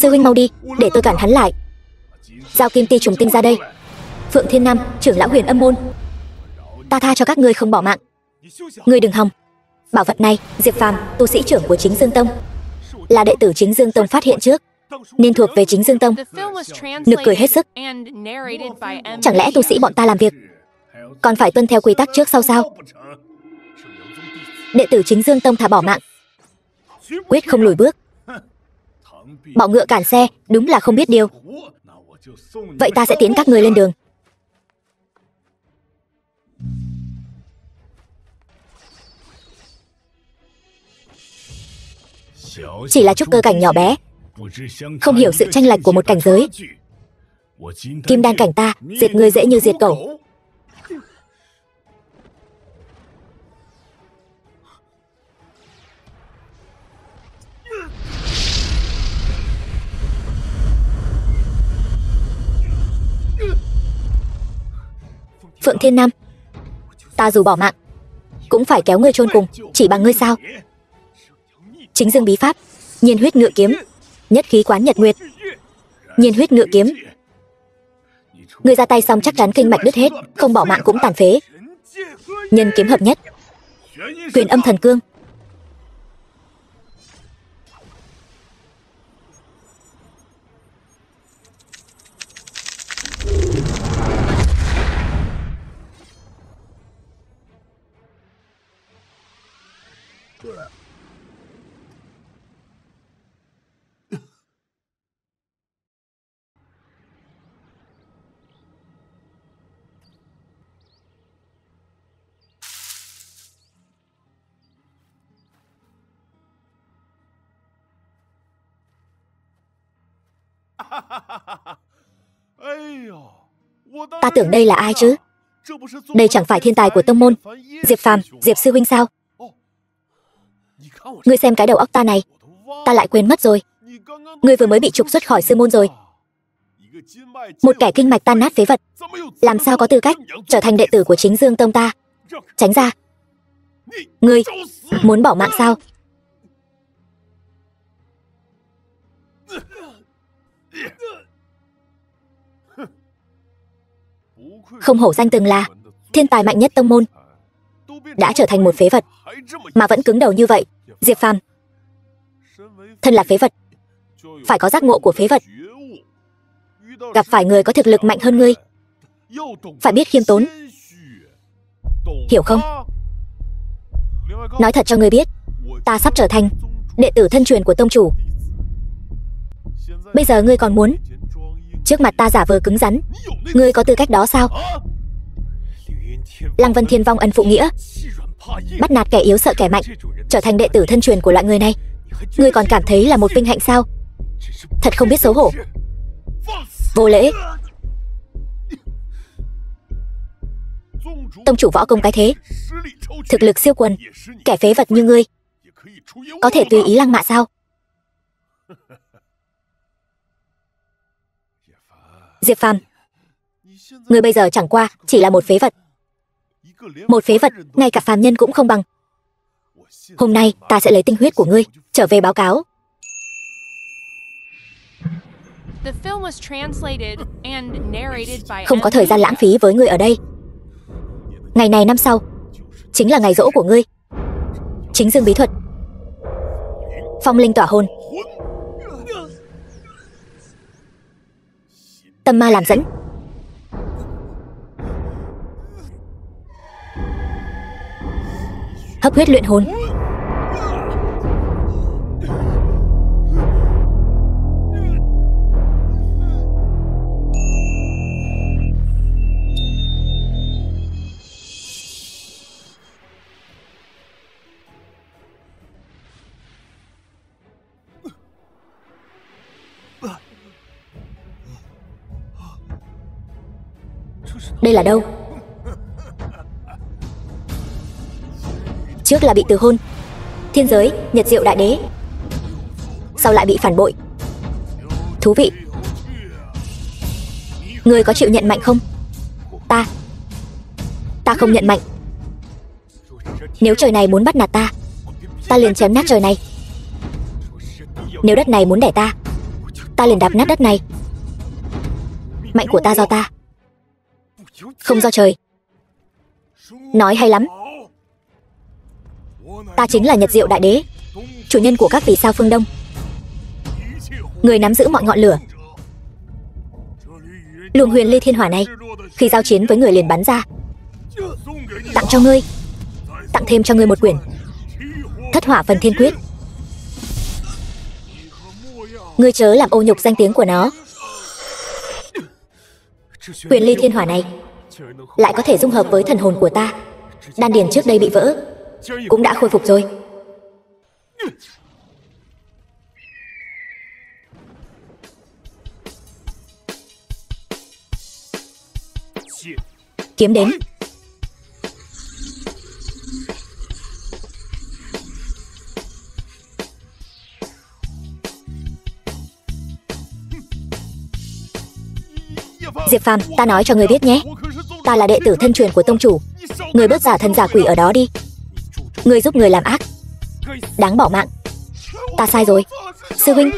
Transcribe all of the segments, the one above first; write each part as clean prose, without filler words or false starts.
sư huynh mau đi, để tôi cản hắn lại. Giao kim ti trùng tinh ra đây. Phượng Thiên Nam, trưởng lão Huyền Âm môn, ta tha cho các ngươi không bỏ mạng. Ngươi đừng hòng. Bảo vật này, Diệp Phàm, tu sĩ trưởng của Chính Dương Tông, là đệ tử Chính Dương Tông phát hiện trước, nên thuộc về Chính Dương Tông. Nực cười hết sức. Chẳng lẽ tu sĩ bọn ta làm việc còn phải tuân theo quy tắc trước sau sao? Đệ tử Chính Dương Tông thà bỏ mạng, quyết không lùi bước. Bọ ngựa cản xe, đúng là không biết điều. Vậy ta sẽ tiến các ngươi lên đường. Chỉ là trúc cơ cảnh nhỏ bé, không hiểu sự chênh lệch của một cảnh giới. Kim đan cảnh ta, diệt ngươi dễ như diệt cẩu. Phượng Thiên Nam, ta dù bỏ mạng cũng phải kéo ngươi chôn cùng, chỉ bằng ngươi sao? Chính Dương bí pháp, Nhiên huyết ngự kiếm, nhất khí quán nhật nguyệt. Nhiên huyết ngự kiếm, ngươi ra tay xong chắc chắn kinh mạch đứt hết, không bỏ mạng cũng tàn phế. Nhân kiếm hợp nhất, Huyền Âm thần cương. Ta tưởng đây là ai chứ? Đây chẳng phải thiên tài của tông môn, Diệp Phàm, Diệp sư huynh sao? Ngươi xem cái đầu óc ta này, ta lại quên mất rồi. Ngươi vừa mới bị trục xuất khỏi sư môn rồi. Một kẻ kinh mạch tan nát phế vật, làm sao có tư cách trở thành đệ tử của Chính Dương Tông ta? Tránh ra. Ngươi muốn bỏ mạng sao? Không hổ danh từng là thiên tài mạnh nhất tông môn, đã trở thành một phế vật mà vẫn cứng đầu như vậy. Diệp Phàm, thân là phế vật, phải có giác ngộ của phế vật. Gặp phải người có thực lực mạnh hơn ngươi, phải biết khiêm tốn, hiểu không? Nói thật cho ngươi biết, ta sắp trở thành đệ tử thân truyền của tông chủ. Bây giờ ngươi còn muốn trước mặt ta giả vờ cứng rắn, ngươi có tư cách đó sao? Lăng Vân Thiên vong ân phụ nghĩa, bắt nạt kẻ yếu sợ kẻ mạnh, trở thành đệ tử thân truyền của loại người này, ngươi còn cảm thấy là một vinh hạnh sao? Thật không biết xấu hổ, vô lễ. Tông chủ võ công cái thế, thực lực siêu quần, kẻ phế vật như ngươi có thể tùy ý lăng mạ sao? Diệp Phàm, ngươi bây giờ chẳng qua chỉ là một phế vật. Một phế vật, ngay cả phàm nhân cũng không bằng. Hôm nay ta sẽ lấy tinh huyết của ngươi trở về báo cáo. Không có thời gian lãng phí với ngươi ở đây. Ngày này năm sau chính là ngày giỗ của ngươi. Chính Dương bí thuật, phong linh tỏa hồn, tâm ma làm dẫn, hấp huyết luyện hồn. Đây là đâu? Trước là bị từ hôn, thiên giới, Nhật Diệu Đại Đế, sau lại bị phản bội. Thú vị. Ngươi có chịu nhận mạnh không? Ta không nhận mạnh. Nếu trời này muốn bắt nạt ta liền chém nát trời này. Nếu đất này muốn đẻ ta liền đạp nát đất này. Mạnh của ta do ta, không do trời. Nói hay lắm. Ta chính là Nhật Diệu Đại Đế, chủ nhân của các vì sao phương Đông, người nắm giữ mọi ngọn lửa. Luồng huyền ly thiên hỏa này, khi giao chiến với người liền bắn ra. Tặng cho ngươi, tặng thêm cho ngươi một quyển Thất Hỏa Phần Thiên Quyết. Ngươi chớ làm ô nhục danh tiếng của nó. Huyền ly thiên hỏa này lại có thể dung hợp với thần hồn của ta. Đan điền trước đây bị vỡ cũng đã khôi phục rồi. Kiếm đến. Diệp Phàm, ta nói cho ngươi biết nhé, ta là đệ tử thân truyền của tông chủ. Ngươi bớt giả thần giả quỷ ở đó đi. Ngươi giúp người làm ác, đáng bỏ mạng. Ta sai rồi, sư huynh.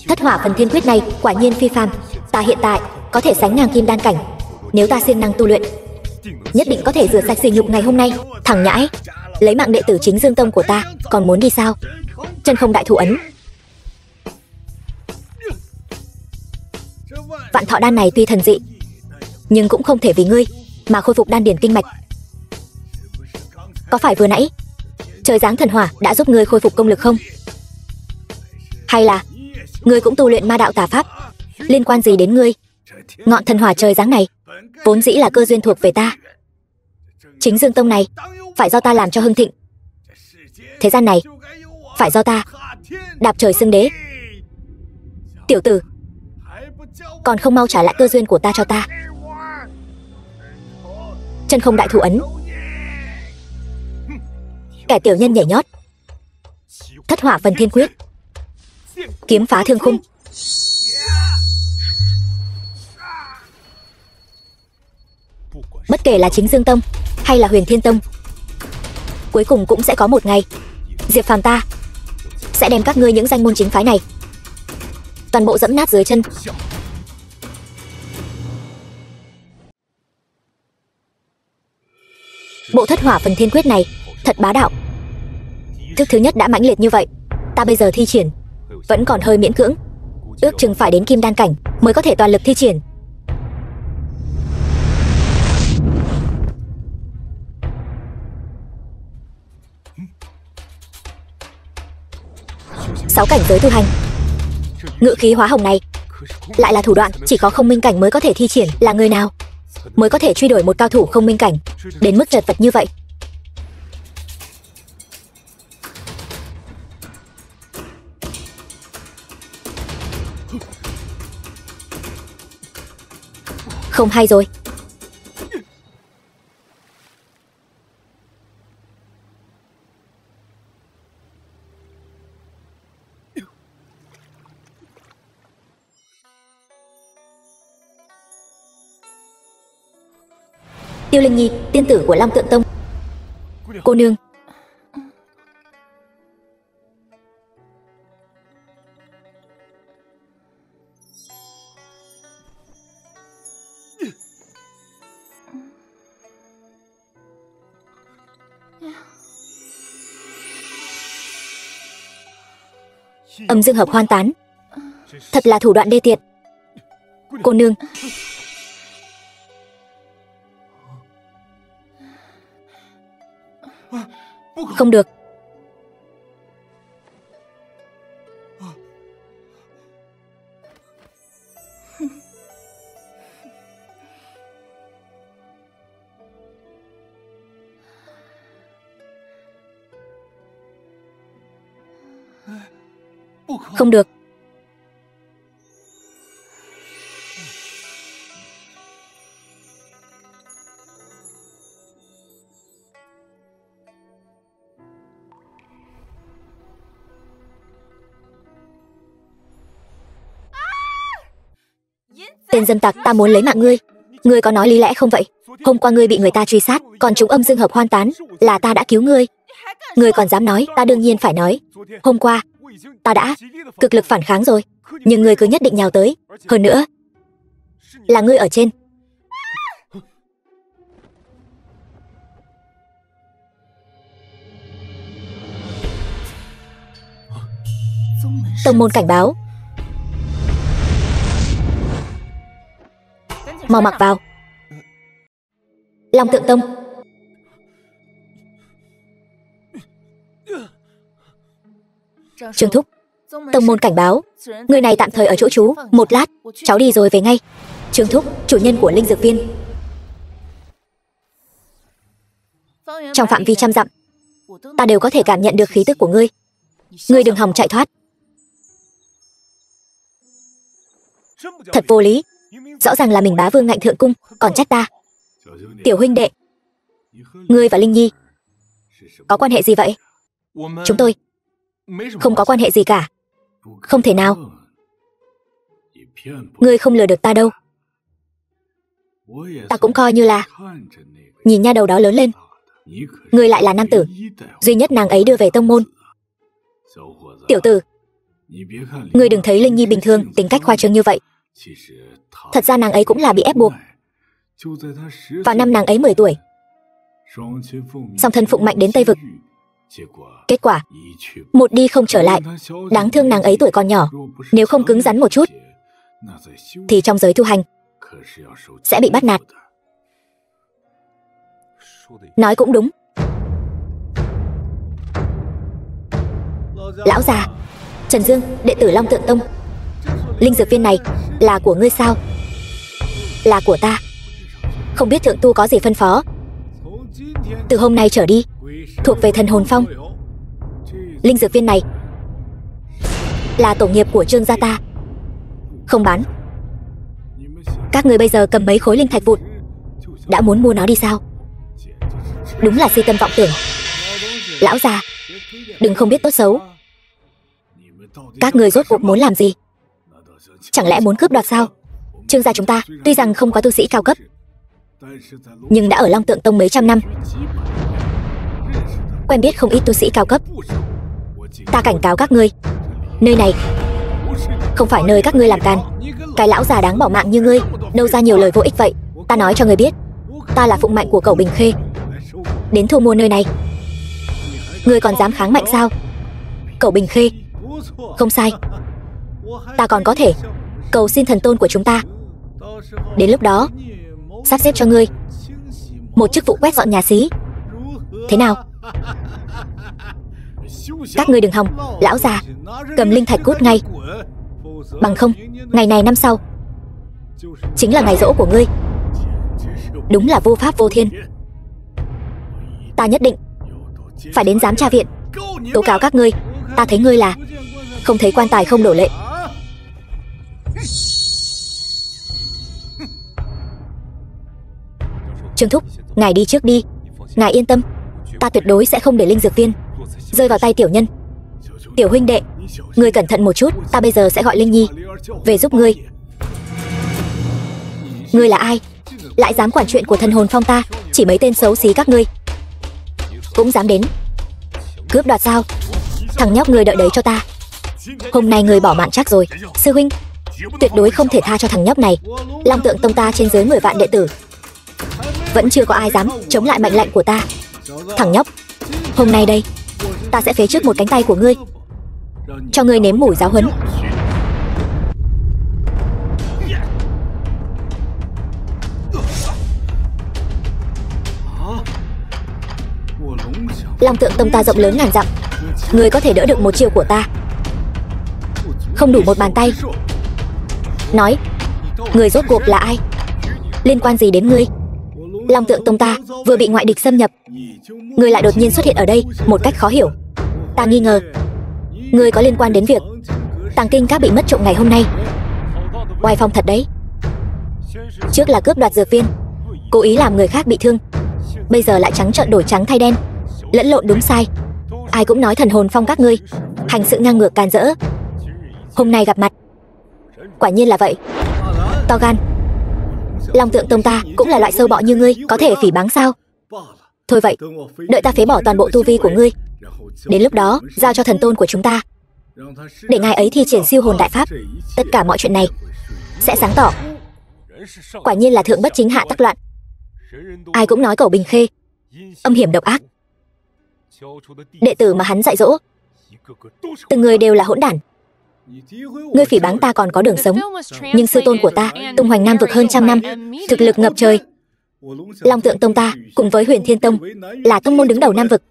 Thất Hỏa Phần Thiên Quyết này quả nhiên phi phàm. Ta hiện tại có thể sánh ngang kim đan cảnh. Nếu ta siêng năng tu luyện, nhất định có thể rửa sạch sỉ nhục ngày hôm nay. Thằng nhãi, lấy mạng đệ tử chính Dương Tông của ta, còn muốn đi sao? Chân không đại thủ ấn. Vạn thọ đan này tuy thần dị, nhưng cũng không thể vì ngươi mà khôi phục đan điền kinh mạch. Có phải vừa nãy trời giáng thần hỏa đã giúp ngươi khôi phục công lực không? Hay là ngươi cũng tu luyện ma đạo tà pháp? Liên quan gì đến ngươi? Ngọn thần hỏa trời giáng này vốn dĩ là cơ duyên thuộc về ta. Chính Dương Tông này phải do ta làm cho hưng thịnh. Thế gian này phải do ta đạp trời xưng đế. Tiểu tử, còn không mau trả lại cơ duyên của ta cho ta. Chân không đại thủ ấn. Kẻ tiểu nhân nhảy nhót. Thất Hỏa Phần Thiên Quyết. Kiếm phá thương khung. Bất kể là chính Dương Tông hay là Huyền Thiên Tông, cuối cùng cũng sẽ có một ngày Diệp Phàm ta sẽ đem các ngươi những danh môn chính phái này toàn bộ dẫm nát dưới chân. Bộ Thất Hỏa Phần Thiên Quyết này thật bá đạo. Thức thứ nhất đã mãnh liệt như vậy, ta bây giờ thi triển vẫn còn hơi miễn cưỡng. Ước chừng phải đến kim đan cảnh mới có thể toàn lực thi triển. Sáu cảnh giới tu hành, ngự khí hóa hồng này lại là thủ đoạn chỉ có không minh cảnh mới có thể thi triển. Là người nào mới có thể truy đuổi một cao thủ không minh cảnh đến mức chật vật như vậy? Không hay rồi. Tiêu Linh Nhi, tiên tử của Long Tượng Tông. Cô nương. Âm dương hợp hoan tán, thật là thủ đoạn đê tiện. Cô nương. Không được. Không được. Tên dâm tặc, ta muốn lấy mạng ngươi. Ngươi có nói lý lẽ không vậy? Hôm qua ngươi bị người ta truy sát, còn chúng âm dương hợp hoan tán, là ta đã cứu ngươi. Ngươi còn dám nói? Ta đương nhiên phải nói. Hôm qua, ta đã cực lực phản kháng rồi, nhưng ngươi cứ nhất định nhào tới. Hơn nữa, là ngươi ở trên. Tông môn cảnh báo. Mau mặc vào. Long Tượng Tông. Trương thúc, tông môn cảnh báo, người này tạm thời ở chỗ trú. Một lát, cháu đi rồi về ngay. Trương thúc, chủ nhân của linh dược viên. Trong phạm vi 100 dặm, ta đều có thể cảm nhận được khí tức của ngươi. Ngươi đừng hòng chạy thoát. Thật vô lý. Rõ ràng là mình bá vương ngạnh thượng cung, còn trách ta. Tiểu huynh đệ, ngươi và Linh Nhi có quan hệ gì vậy? Chúng tôi không có quan hệ gì cả. Không thể nào. Ngươi không lừa được ta đâu. Ta cũng coi như là nhìn nha đầu đó lớn lên. Ngươi lại là nam tử duy nhất nàng ấy đưa về tông môn. Tiểu tử, ngươi đừng thấy Linh Nhi bình thường, tính cách khoa trương như vậy. Thật ra nàng ấy cũng là bị ép buộc. Vào năm nàng ấy 10 tuổi, song thân phụng mạnh đến Tây Vực. Kết quả, một đi không trở lại. Đáng thương nàng ấy tuổi còn nhỏ, nếu không cứng rắn một chút, thì trong giới tu hành sẽ bị bắt nạt. Nói cũng đúng. Lão già, Trần Dương, đệ tử Long Tượng Tông. Linh dược viên này là của ngươi sao? Là của ta. Không biết thượng tu có gì phân phó? Từ hôm nay trở đi, thuộc về Thần Hồn Phong. Linh dược viên này là tổ nghiệp của Trương gia ta. Không bán. Các người bây giờ cầm mấy khối linh thạch vụn đã muốn mua nó đi sao? Đúng là si tâm vọng tưởng. Lão già, đừng không biết tốt xấu. Các người rốt cuộc muốn làm gì? Chẳng lẽ muốn cướp đoạt sao? Trương gia chúng ta tuy rằng không có tu sĩ cao cấp, nhưng đã ở Long Tượng Tông mấy trăm năm, quen biết không ít tu sĩ cao cấp. Ta cảnh cáo các ngươi, nơi này không phải nơi các ngươi làm càn. Cái lão già đáng bỏ mạng như ngươi, đâu ra nhiều lời vô ích vậy. Ta nói cho ngươi biết, ta là phụng mạnh của Cẩu Bình Khê, đến thu mua nơi này. Ngươi còn dám kháng mạnh sao? Cẩu Bình Khê, không sai. Ta còn có thể cầu xin thần tôn của chúng ta, đến lúc đó sắp xếp cho ngươi một chức vụ quét dọn nhà xí. Thế nào? Các ngươi đừng hòng. Lão già, cầm linh thạch cút ngay, bằng không ngày này năm sau chính là ngày giỗ của ngươi. Đúng là vô pháp vô thiên. Ta nhất định phải đến giám tra viện tố cáo các ngươi. Ta thấy ngươi là không thấy quan tài không đổ lệ. Trương thúc, ngài đi trước đi. Ngài yên tâm, ta tuyệt đối sẽ không để linh dược viên rơi vào tay tiểu nhân. Tiểu huynh đệ, ngươi cẩn thận một chút. Ta bây giờ sẽ gọi Linh Nhi về giúp ngươi. Ngươi là ai? Lại dám quản chuyện của Thần Hồn Phong ta? Chỉ mấy tên xấu xí các ngươi cũng dám đến cướp đoạt sao? Thằng nhóc ngươi đợi đấy cho ta. Hôm nay ngươi bỏ mạng chắc rồi. Sư huynh, tuyệt đối không thể tha cho thằng nhóc này. Long Tượng Tông ta trên dưới 10 vạn đệ tử, vẫn chưa có ai dám chống lại mệnh lệnh của ta. Thằng nhóc, hôm nay đây, ta sẽ phế trước một cánh tay của ngươi, cho ngươi nếm mùi giáo huấn. Long Tượng Tông ta rộng lớn ngàn dặm, ngươi có thể đỡ được một chiêu của ta? Không đủ một bàn tay. Nói, ngươi rốt cuộc là ai? Liên quan gì đến ngươi? Long Tượng Tông ta vừa bị ngoại địch xâm nhập, ngươi lại đột nhiên xuất hiện ở đây một cách khó hiểu. Ta nghi ngờ ngươi có liên quan đến việc Tàng Kinh Các bị mất trộm ngày hôm nay. Oai phong thật đấy. Trước là cướp đoạt dược viên, cố ý làm người khác bị thương, bây giờ lại trắng trợn đổi trắng thay đen, lẫn lộn đúng sai. Ai cũng nói Thần Hồn Phong các ngươi hành sự ngang ngược càn rỡ. Hôm nay gặp mặt, quả nhiên là vậy. To gan. Long Tượng Tông ta cũng là loại sâu bọ như ngươi, có thể phỉ báng sao? Thôi vậy, đợi ta phế bỏ toàn bộ tu vi của ngươi, Đến lúc đó, giao cho thần tôn của chúng ta, để ngài ấy thi triển siêu hồn đại pháp. Tất cả mọi chuyện này sẽ sáng tỏ. Quả nhiên là thượng bất chính hạ tắc loạn. Ai cũng nói Cẩu Bình Khê âm hiểm độc ác. Đệ tử mà hắn dạy dỗ, từng người đều là hỗn đản. Ngươi phỉ báng ta còn có đường sống, nhưng sư tôn của ta tung hoành Nam vực hơn 100 năm, thực lực ngập trời. Long Tượng Tông ta cùng với Huyền Thiên Tông là tông môn đứng đầu Nam vực.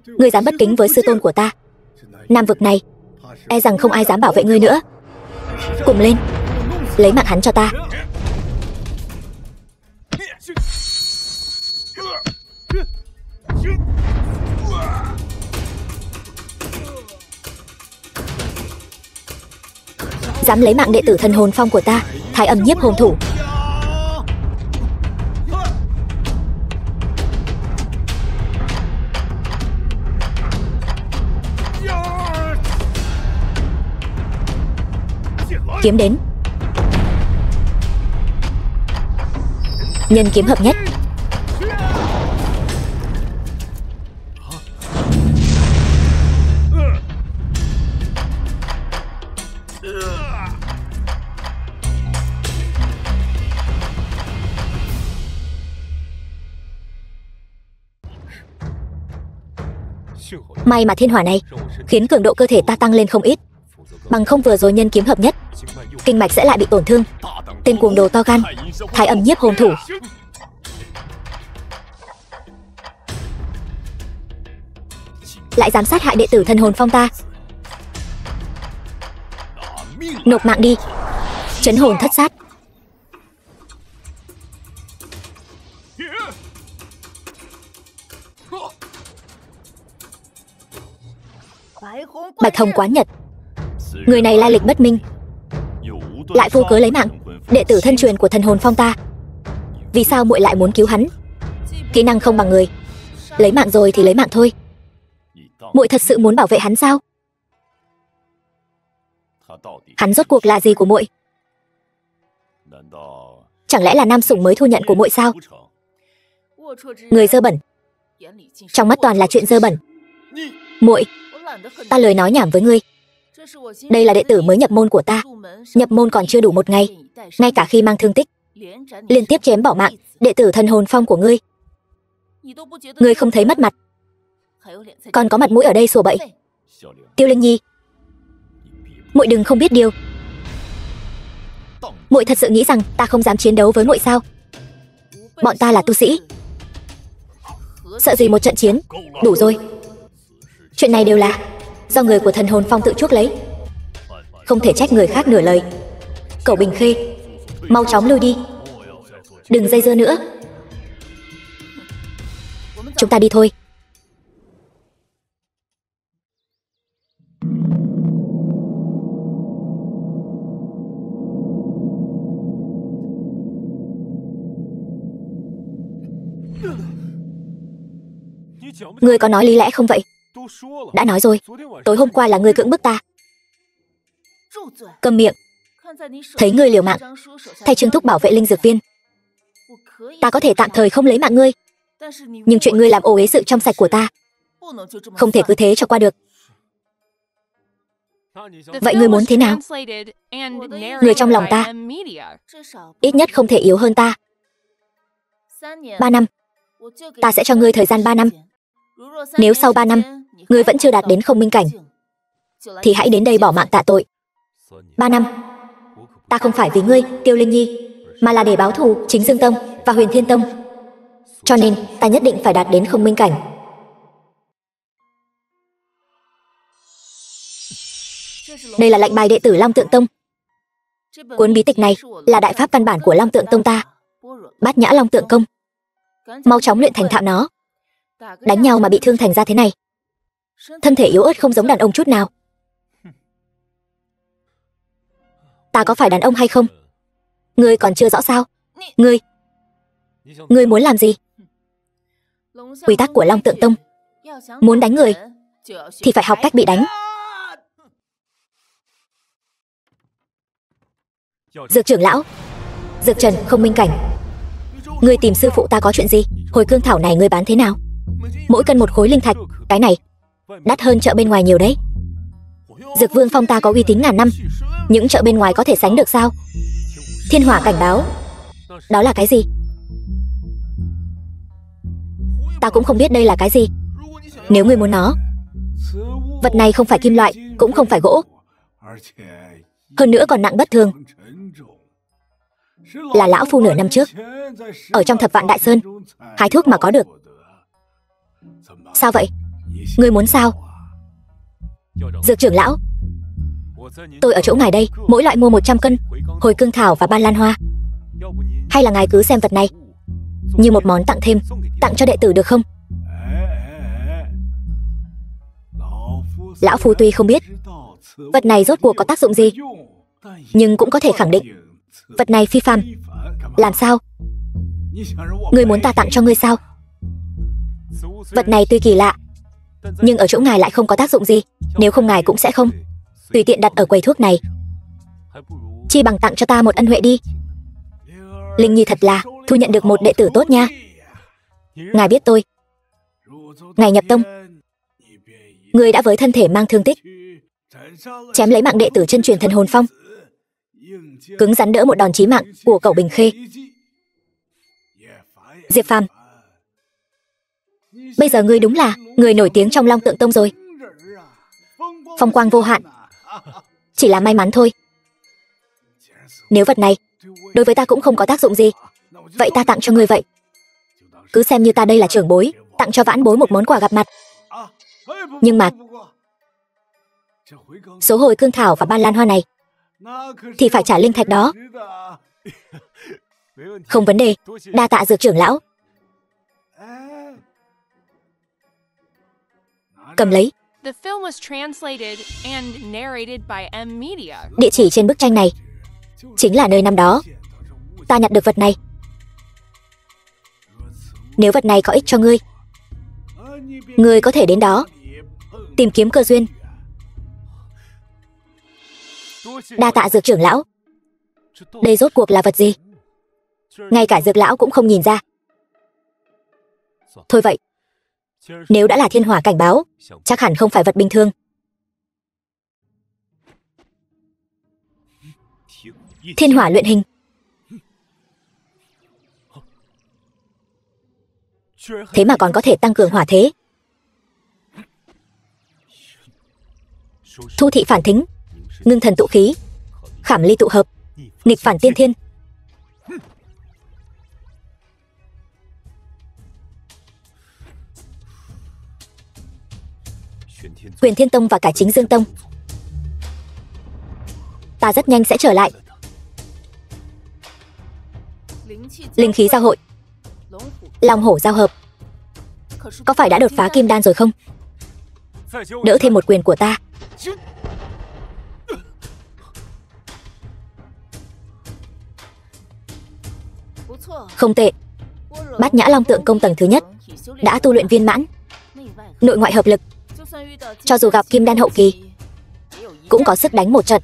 Ngươi dám bất kính với sư tôn của ta, Nam vực này e rằng không ai dám bảo vệ ngươi nữa. Cùng lên, lấy mạng hắn cho ta. Dám lấy mạng đệ tử Thần Hồn Phong của ta, Thái Âm Nhiếp Hồn Thủ. Kiếm đến. Nhân kiếm hợp nhất. May mà thiên hỏa này khiến cường độ cơ thể ta tăng lên không ít, bằng không vừa rồi nhân kiếm hợp nhất, kinh mạch sẽ lại bị tổn thương. Tên cuồng đồ to gan, Thái Âm Nhiếp Hồn Thủ. Lại dám sát hại đệ tử Thần Hồn Phong ta. Nộp mạng đi, trấn hồn thất sát. Bạch Hồng Quán Nhật, người này lai lịch bất minh, lại vô cớ lấy mạng đệ tử thân truyền của Thần Hồn Phong ta. Vì sao muội lại muốn cứu hắn? Kỹ năng không bằng người, lấy mạng rồi thì lấy mạng thôi. Muội thật sự muốn bảo vệ hắn sao? Hắn rốt cuộc là gì của muội? Chẳng lẽ là nam sủng mới thu nhận của muội sao? Người dơ bẩn, trong mắt toàn là chuyện dơ bẩn. Muội, ta lời nói nhảm với ngươi. Đây là đệ tử mới nhập môn của ta, nhập môn còn chưa đủ 1 ngày, ngay cả khi mang thương tích, liên tiếp chém bỏ mạng đệ tử Thần Hồn Phong của ngươi. Ngươi không thấy mất mặt, còn có mặt mũi ở đây sủa bậy. Tiêu Linh Nhi, muội đừng không biết điều. Muội thật sự nghĩ rằng ta không dám chiến đấu với muội sao? Bọn ta là tu sĩ, sợ gì một trận chiến. Đủ rồi. Chuyện này đều là do người của Thần Hồn Phong tự chuốc lấy, không thể trách người khác nửa lời. Cẩu Bình Khê, mau chóng lui đi, đừng dây dưa nữa. Chúng ta đi thôi. Ngươi có nói lý lẽ không vậy? Đã nói rồi, tối hôm qua là ngươi cưỡng bức ta. Câm miệng. Thấy ngươi liều mạng thay Trương Thúc bảo vệ linh dược viên, ta có thể tạm thời không lấy mạng ngươi, nhưng chuyện ngươi làm ô uế sự trong sạch của ta không thể cứ thế cho qua được. Vậy ngươi muốn thế nào? Người trong lòng ta ít nhất không thể yếu hơn ta. 3 năm, ta sẽ cho ngươi thời gian 3 năm. Nếu sau 3 năm ngươi vẫn chưa đạt đến không minh cảnh, thì hãy đến đây bỏ mạng tạ tội. 3 năm, ta không phải vì ngươi, Tiêu Linh Nhi, mà là để báo thù Chính Dương Tông và Huyền Thiên Tông. Cho nên ta nhất định phải đạt đến không minh cảnh. Đây là lệnh bài đệ tử Long Tượng Tông. Cuốn bí tịch này là đại pháp căn bản của Long Tượng Tông ta, Bát Nhã Long Tượng Công. Mau chóng luyện thành thạo nó. Đánh nhau mà bị thương thành ra thế này, thân thể yếu ớt không giống đàn ông chút nào. Ta có phải đàn ông hay không? Ngươi còn chưa rõ sao? Ngươi muốn làm gì? Quy tắc của Long Tượng Tông, muốn đánh người thì phải học cách bị đánh. Dược trưởng lão, Dược Trần không minh cảnh, ngươi tìm sư phụ ta có chuyện gì? Hồi cương thảo này ngươi bán thế nào? Mỗi cân 1 khối linh thạch, cái này đắt hơn chợ bên ngoài nhiều đấy. Dược Vương Phong ta có uy tín ngàn năm, những chợ bên ngoài có thể sánh được sao? Thiên hỏa cảnh báo. Đó là cái gì? Ta cũng không biết đây là cái gì. Nếu ngươi muốn nó, vật này không phải kim loại, cũng không phải gỗ, hơn nữa còn nặng bất thường. Là lão phu nửa năm trước ở trong Thập Vạn Đại Sơn hái thuốc mà có được. Sao vậy? Ngươi muốn sao? Dược trưởng lão, tôi ở chỗ ngài đây, mỗi loại mua 100 cân hồi cương thảo và ban lan hoa. Hay là ngài cứ xem vật này như một món tặng thêm, tặng cho đệ tử được không? Lão phu tuy không biết vật này rốt cuộc có tác dụng gì, nhưng cũng có thể khẳng định vật này phi phàm. Làm sao? Ngươi muốn ta tặng cho ngươi sao? Vật này tuy kỳ lạ, nhưng ở chỗ ngài lại không có tác dụng gì. Nếu không ngài cũng sẽ không tùy tiện đặt ở quầy thuốc này. Chi bằng tặng cho ta một ân huệ đi. Linh Nhi thật là thu nhận được một đệ tử tốt nha. Ngài biết tôi, ngài nhập tông, ngươi đã với thân thể mang thương tích chém lấy mạng đệ tử chân truyền Thần Hồn Phong, cứng rắn đỡ một đòn chí mạng của Cẩu Bình Khê. Diệp Phàm, bây giờ ngươi đúng là người nổi tiếng trong Long Tượng Tông rồi. Phong quang vô hạn, chỉ là may mắn thôi. Nếu vật này đối với ta cũng không có tác dụng gì, vậy ta tặng cho ngươi vậy. Cứ xem như ta đây là trưởng bối, tặng cho vãn bối một món quà gặp mặt. Nhưng mà số hồi cương thảo và ban lan hoa này thì phải trả linh thạch đó. Không vấn đề, đa tạ Dược trưởng lão. Cầm lấy. Địa chỉ trên bức tranh này chính là nơi năm đó ta nhặt được vật này. Nếu vật này có ích cho ngươi, ngươi có thể đến đó tìm kiếm cơ duyên. Đa tạ Dược trưởng lão. Đây rốt cuộc là vật gì? Ngay cả Dược lão cũng không nhìn ra. Thôi vậy, nếu đã là thiên hỏa cảnh báo, chắc hẳn không phải vật bình thường. Thiên hỏa luyện hình. Thế mà còn có thể tăng cường hỏa thế. Thu thị phản thính, ngưng thần tụ khí, khảm ly tụ hợp, nghịch phản tiên thiên. Huyền Thiên Tông và cả Chính Dương Tông, ta rất nhanh sẽ trở lại. Linh khí giao hội, long hổ giao hợp. Có phải đã đột phá kim đan rồi không? Đỡ thêm một quyền của ta. Không tệ. Bát Nhã Long Tượng Công tầng thứ nhất đã tu luyện viên mãn, nội ngoại hợp lực. Cho dù gặp kim đan hậu kỳ cũng có sức đánh một trận.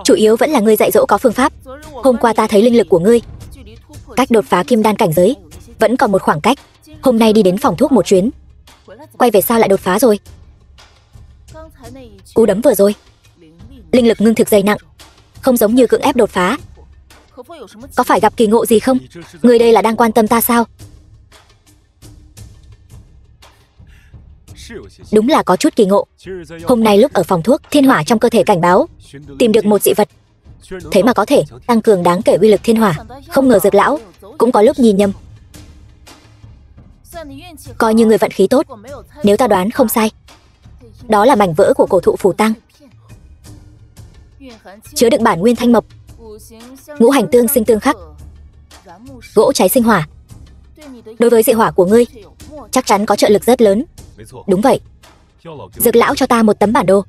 Chủ yếu vẫn là ngươi dạy dỗ có phương pháp. Hôm qua ta thấy linh lực của ngươi cách đột phá kim đan cảnh giới vẫn còn một khoảng cách. Hôm nay đi đến phòng thuốc một chuyến, quay về sao lại đột phá rồi? Cú đấm vừa rồi, linh lực ngưng thực dày nặng, không giống như cưỡng ép đột phá. Có phải gặp kỳ ngộ gì không? Ngươi đây là đang quan tâm ta sao? Đúng là có chút kỳ ngộ. Hôm nay lúc ở phòng thuốc, thiên hỏa trong cơ thể cảnh báo tìm được một dị vật, thế mà có thể tăng cường đáng kể uy lực thiên hỏa. Không ngờ Dược lão cũng có lúc nhìn nhầm. Coi như người vận khí tốt, nếu ta đoán không sai, đó là mảnh vỡ của cổ thụ phù tang, chứa đựng bản nguyên thanh mộc, ngũ hành tương sinh tương khắc, gỗ cháy sinh hỏa. Đối với dị hỏa của ngươi chắc chắn có trợ lực rất lớn. Đúng vậy. Dược lão cho ta một tấm bản đồ,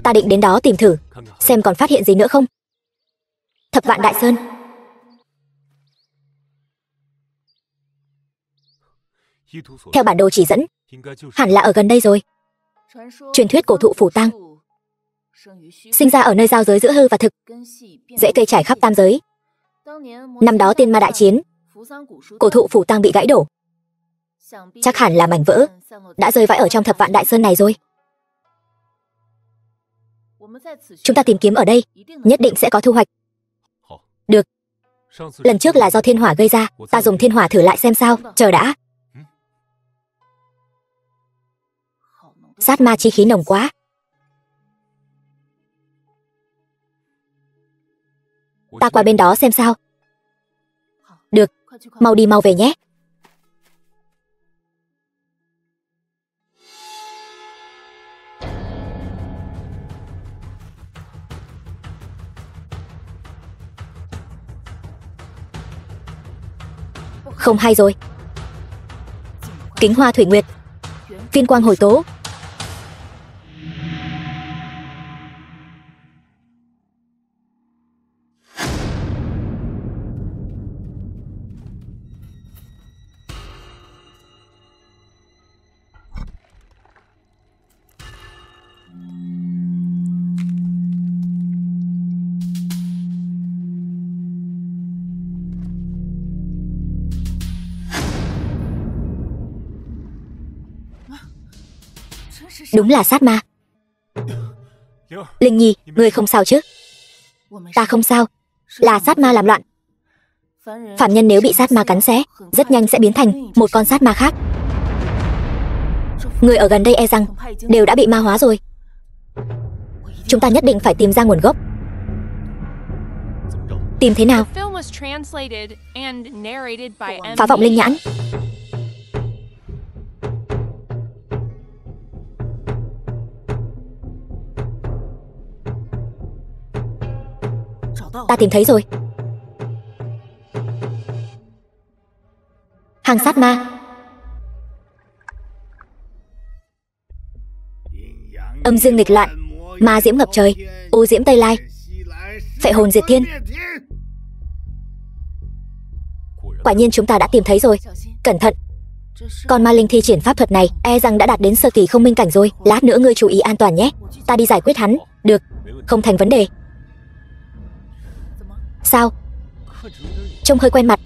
ta định đến đó tìm thử xem còn phát hiện gì nữa không. Thập Vạn Đại Sơn. Theo bản đồ chỉ dẫn, hẳn là ở gần đây rồi. Truyền thuyết cổ thụ phù tang sinh ra ở nơi giao giới giữa hư và thực, rễ cây trải khắp tam giới. Năm đó tiên ma đại chiến, cổ thụ phù tang bị gãy đổ, Chắc hẳn là mảnh vỡ đã rơi vãi ở trong Thập Vạn Đại Sơn này rồi. Chúng ta tìm kiếm ở đây, nhất định sẽ có thu hoạch. Được. Lần trước là do thiên hỏa gây ra, ta dùng thiên hỏa thử lại xem sao. Chờ đã. Sát ma chi khí nồng quá. Ta qua bên đó xem sao. Được, mau đi mau về nhé. Không hay rồi. Kính hoa thủy nguyệt, viên quang hồi tố. Đúng là sát ma. Linh Nhi, ngươi không sao chứ? Ta không sao. Là sát ma làm loạn. Phạm nhân nếu bị sát ma cắn xé, rất nhanh sẽ biến thành một con sát ma khác. Người ở gần đây e rằng đều đã bị ma hóa rồi. Chúng ta nhất định phải tìm ra nguồn gốc. Tìm thế nào? Phá vọng linh nhãn. Ta tìm thấy rồi. Hàng sát ma. Âm dương nghịch loạn, ma diễm ngập trời, u diễm tây lai, phệ hồn diệt thiên. Quả nhiên chúng ta đã tìm thấy rồi. Cẩn thận. Con ma linh thi triển pháp thuật này e rằng đã đạt đến sơ kỳ không minh cảnh rồi. Lát nữa ngươi chú ý an toàn nhé. Ta đi giải quyết hắn. Được, không thành vấn đề. Sao? Trông hơi quen mặt.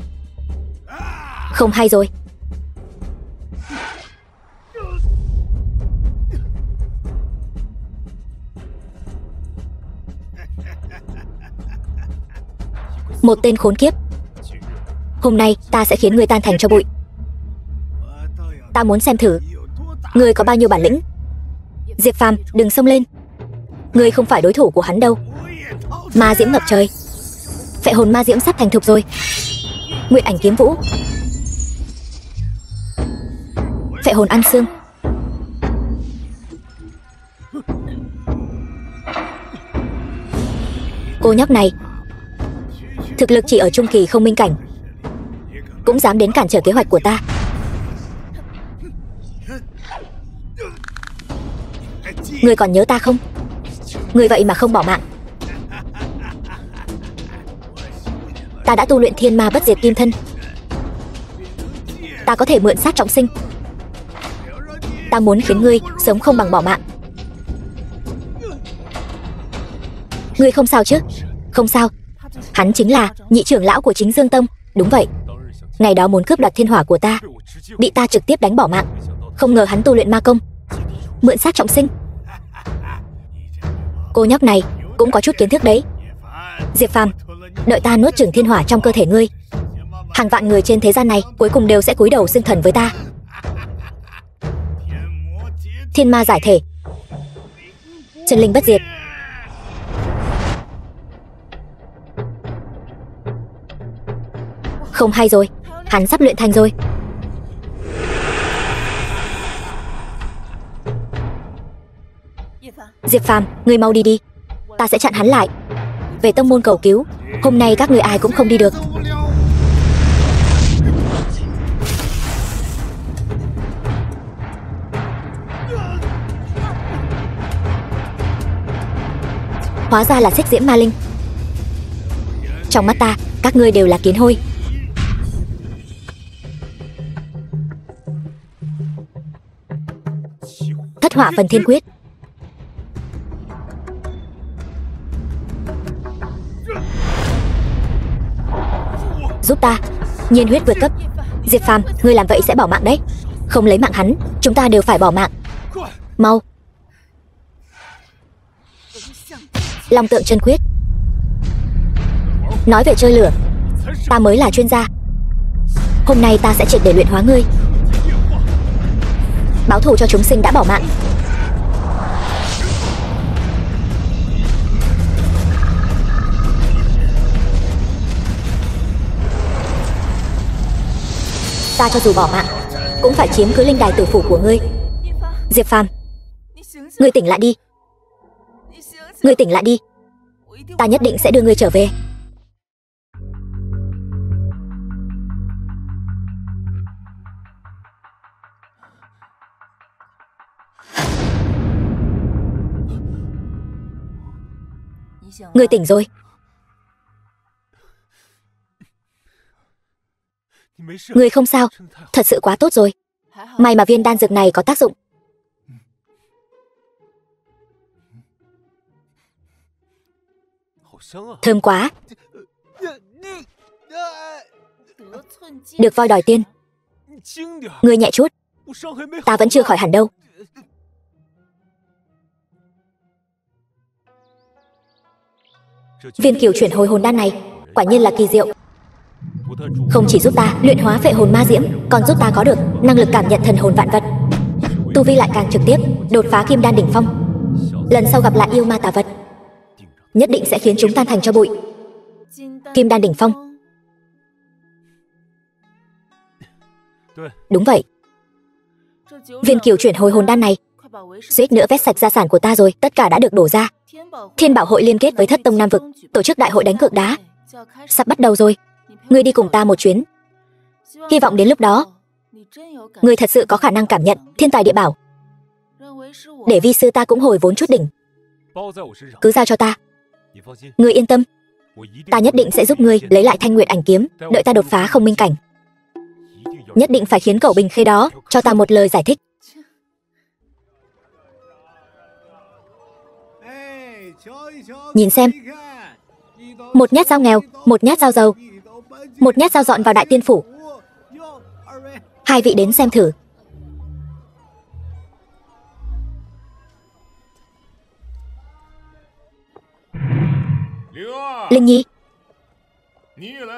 Không hay rồi. Một tên khốn kiếp. Hôm nay ta sẽ khiến người tan thành cho bụi. Ta muốn xem thử ngươi có bao nhiêu bản lĩnh. Diệp Phàm, đừng xông lên. Ngươi không phải đối thủ của hắn đâu. Ma diễm ngập trời. Phệ hồn ma diễm sắp thành thục rồi. Nguyệt ảnh kiếm vũ. Phệ hồn ăn xương. Cô nhóc này thực lực chỉ ở trung kỳ không minh cảnh, cũng dám đến cản trở kế hoạch của ta. Ngươi còn nhớ ta không? Ngươi vậy mà không bỏ mạng. Ta đã tu luyện thiên ma bất diệt kim thân. Ta có thể mượn sát trọng sinh. Ta muốn khiến ngươi sống không bằng bỏ mạng. Ngươi không sao chứ? Không sao. Hắn chính là nhị trưởng lão của chính Dương Tông. Đúng vậy. Ngày đó muốn cướp đoạt thiên hỏa của ta, bị ta trực tiếp đánh bỏ mạng. Không ngờ hắn tu luyện ma công, mượn sát trọng sinh. Cô nhóc này cũng có chút kiến thức đấy. Diệp Phàm, đợi ta nuốt chửng thiên hỏa trong cơ thể ngươi, hàng vạn người trên thế gian này cuối cùng đều sẽ cúi đầu xưng thần với ta. Thiên ma giải thể, chân linh bất diệt. Không hay rồi, hắn sắp luyện thành rồi. Diệp Phàm, ngươi mau đi đi, ta sẽ chặn hắn lại. Về tông môn cầu cứu, hôm nay các người ai cũng không đi được. Hóa ra là xích diễm ma linh. Trong mắt ta, các ngươi đều là kiến hôi. Thất hỏa phần thiên quyết. Giúp ta, nhiên huyết vượt cấp. Diệp Phàm, ngươi làm vậy sẽ bỏ mạng đấy. Không lấy mạng hắn, chúng ta đều phải bỏ mạng. Mau. Long tượng chân quyết. Nói về chơi lửa, ta mới là chuyên gia. Hôm nay ta sẽ triệt để luyện hóa ngươi, báo thù cho chúng sinh đã bỏ mạng. Ta cho dù bỏ mạng cũng phải chiếm cứ linh đài tử phủ của ngươi. Diệp Phàm, ngươi tỉnh lại đi. Ngươi tỉnh lại đi. Ta nhất định sẽ đưa ngươi trở về. Ngươi tỉnh rồi. Ngươi không sao, thật sự quá tốt rồi. May mà viên đan dược này có tác dụng. Thơm quá. Được voi đòi tiên. Ngươi nhẹ chút, ta vẫn chưa khỏi hẳn đâu. Viên cửu chuyển hồi hồn đan này quả nhiên là kỳ diệu. Không chỉ giúp ta luyện hóa phệ hồn ma diễm, còn giúp ta có được năng lực cảm nhận thần hồn vạn vật. Tu vi lại càng trực tiếp đột phá kim đan đỉnh phong. Lần sau gặp lại yêu ma tà vật, nhất định sẽ khiến chúng tan thành cho bụi. Kim đan đỉnh phong. Đúng vậy. Viên cửu chuyển hồi hồn đan này suýt nữa vét sạch gia sản của ta rồi. Tất cả đã được đổ ra. Thiên Bảo hội liên kết với Thất Tông Nam Vực tổ chức đại hội đánh cược đá, sắp bắt đầu rồi. Ngươi đi cùng ta một chuyến. Hy vọng đến lúc đó ngươi thật sự có khả năng cảm nhận thiên tài địa bảo, để vi sư ta cũng hồi vốn chút đỉnh. Cứ giao cho ta. Ngươi yên tâm, ta nhất định sẽ giúp ngươi lấy lại Thanh Nguyệt Ảnh kiếm. Đợi ta đột phá không minh cảnh, nhất định phải khiến cẩu Bình Khê đó cho ta một lời giải thích. Nhìn xem, một nhát dao nghèo, một nhát dao giàu, một nhát dao dọn vào đại tiên phủ. Hai vị đến xem thử. Linh Nhi,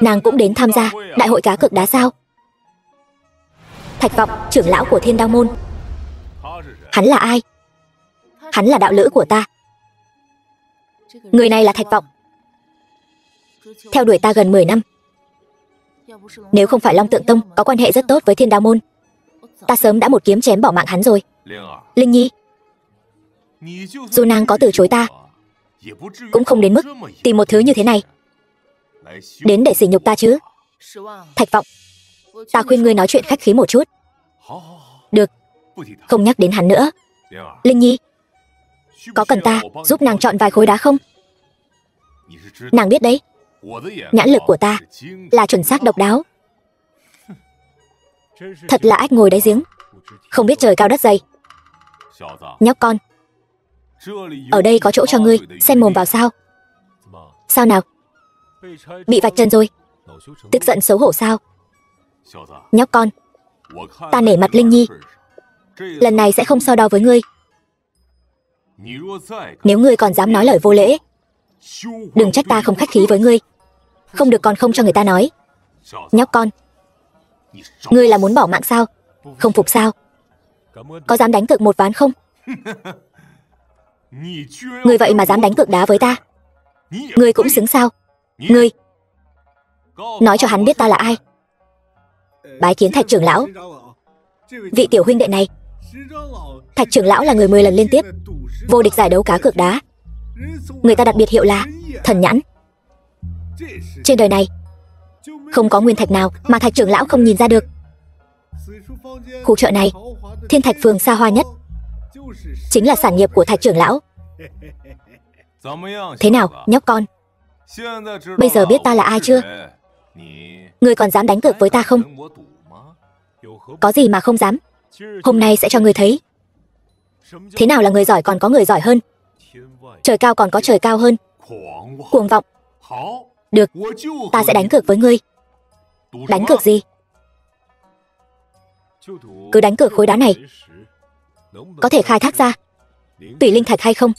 nàng cũng đến tham gia đại hội cá cược đá sao? Thạch Vọng, trưởng lão của Thiên Đao môn. Hắn là ai? Hắn là đạo lữ của ta. Người này là Thạch Vọng, theo đuổi ta gần 10 năm. Nếu không phải Long Tượng Tông có quan hệ rất tốt với Thiên Đao môn, ta sớm đã một kiếm chém bỏ mạng hắn rồi. Linh Nhi, dù nàng có từ chối ta, cũng không đến mức tìm một thứ như thế này đến để sỉ nhục ta chứ. Thạch Vọng, ta khuyên ngươi nói chuyện khách khí một chút. Được, không nhắc đến hắn nữa. Linh Nhi, có cần ta giúp nàng chọn vài khối đá không? Nàng biết đấy, nhãn lực của ta là chuẩn xác độc đáo. Thật là ếch ngồi đáy giếng, không biết trời cao đất dày. Nhóc con, ở đây có chỗ cho ngươi xen mồm vào sao? Sao nào? Bị vạch trần rồi, tức giận xấu hổ sao? Nhóc con, ta nể mặt Linh Nhi, lần này sẽ không so đo với ngươi. Nếu ngươi còn dám nói lời vô lễ, đừng trách ta không khách khí với ngươi. Không được còn không cho người ta nói. Nhóc con, ngươi là muốn bỏ mạng sao? Không phục sao? Có dám đánh cược một ván không? Ngươi vậy mà dám đánh cược đá với ta? Ngươi cũng xứng sao? Ngươi nói cho hắn biết ta là ai. Bái kiến Thạch trưởng lão. Vị tiểu huynh đệ này, Thạch trưởng lão là người 10 lần liên tiếp vô địch giải đấu cá cược đá. Người ta đặc biệt hiệu là thần nhãn. Trên đời này không có nguyên thạch nào mà Thạch trưởng lão không nhìn ra được. Khu chợ này, Thiên Thạch phường xa hoa nhất, chính là sản nghiệp của Thạch trưởng lão. Thế nào, nhóc con? Bây giờ biết ta là ai chưa? Ngươi còn dám đánh cược với ta không? Có gì mà không dám. Hôm nay sẽ cho ngươi thấy thế nào là người giỏi còn có người giỏi hơn, trời cao còn có trời cao hơn. Cuồng vọng. Được, ta sẽ đánh cược với ngươi. Đánh cược gì? Cứ đánh cược khối đá này có thể khai thác ra tùy linh thạch hay không.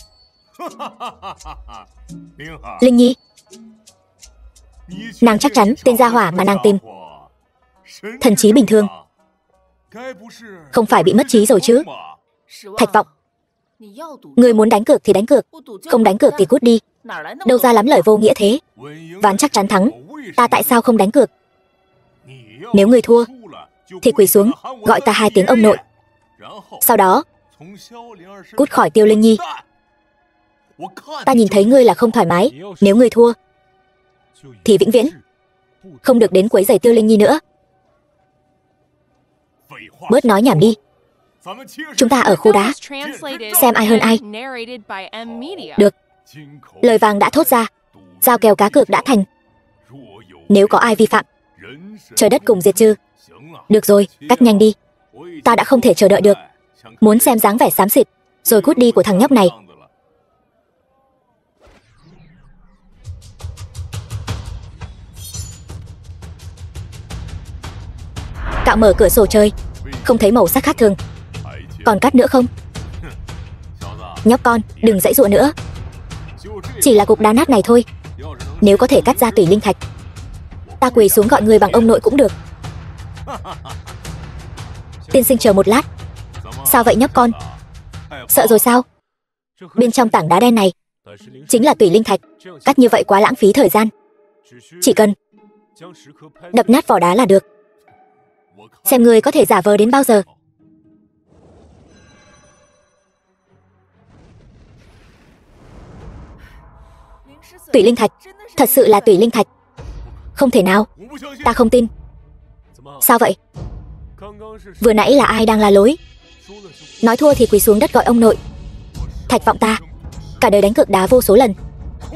Linh Nhi, nàng chắc chắn tên gia hỏa mà nàng tìm thần trí bình thường, không phải bị mất trí rồi chứ. Thạch Vọng, người muốn đánh cược thì đánh cược, không đánh cược thì cút đi. Đâu ra lắm lời vô nghĩa thế. Ván chắc chắn thắng, ta tại sao không đánh cược? Nếu người thua thì quỳ xuống gọi ta 2 tiếng ông nội, sau đó cút khỏi Tiêu Linh Nhi. Ta nhìn thấy ngươi là không thoải mái. Nếu ngươi thua thì vĩnh viễn không được đến quấy rầy Tiêu Linh Nhi nữa. Bớt nói nhảm đi. Chúng ta ở khu đá, xem ai hơn ai. Được, lời vàng đã thốt ra, giao kèo cá cược đã thành. Nếu có ai vi phạm, trời đất cùng diệt trừ. Được rồi, cắt nhanh đi. Ta đã không thể chờ đợi được. Muốn xem dáng vẻ xám xịt rồi cút đi của thằng nhóc này. Cạo mở cửa sổ chơi, không thấy màu sắc khác thường. Còn cắt nữa không? Nhóc con, đừng giãy giụa nữa. Chỉ là cục đá nát này thôi. Nếu có thể cắt ra tùy linh thạch, ta quỳ xuống gọi người bằng ông nội cũng được. Tiên sinh chờ một lát. Sao vậy nhóc con? Sợ rồi sao? Bên trong tảng đá đen này chính là tùy linh thạch. Cắt như vậy quá lãng phí thời gian. Chỉ cần đập nát vỏ đá là được. Xem người có thể giả vờ đến bao giờ. Tùy linh thạch, thật sự là tùy linh thạch. Không thể nào, ta không tin. Sao vậy? Vừa nãy là ai đang la lối? Nói thua thì quỳ xuống đất gọi ông nội. Thạch Vọng ta cả đời đánh cược đá vô số lần,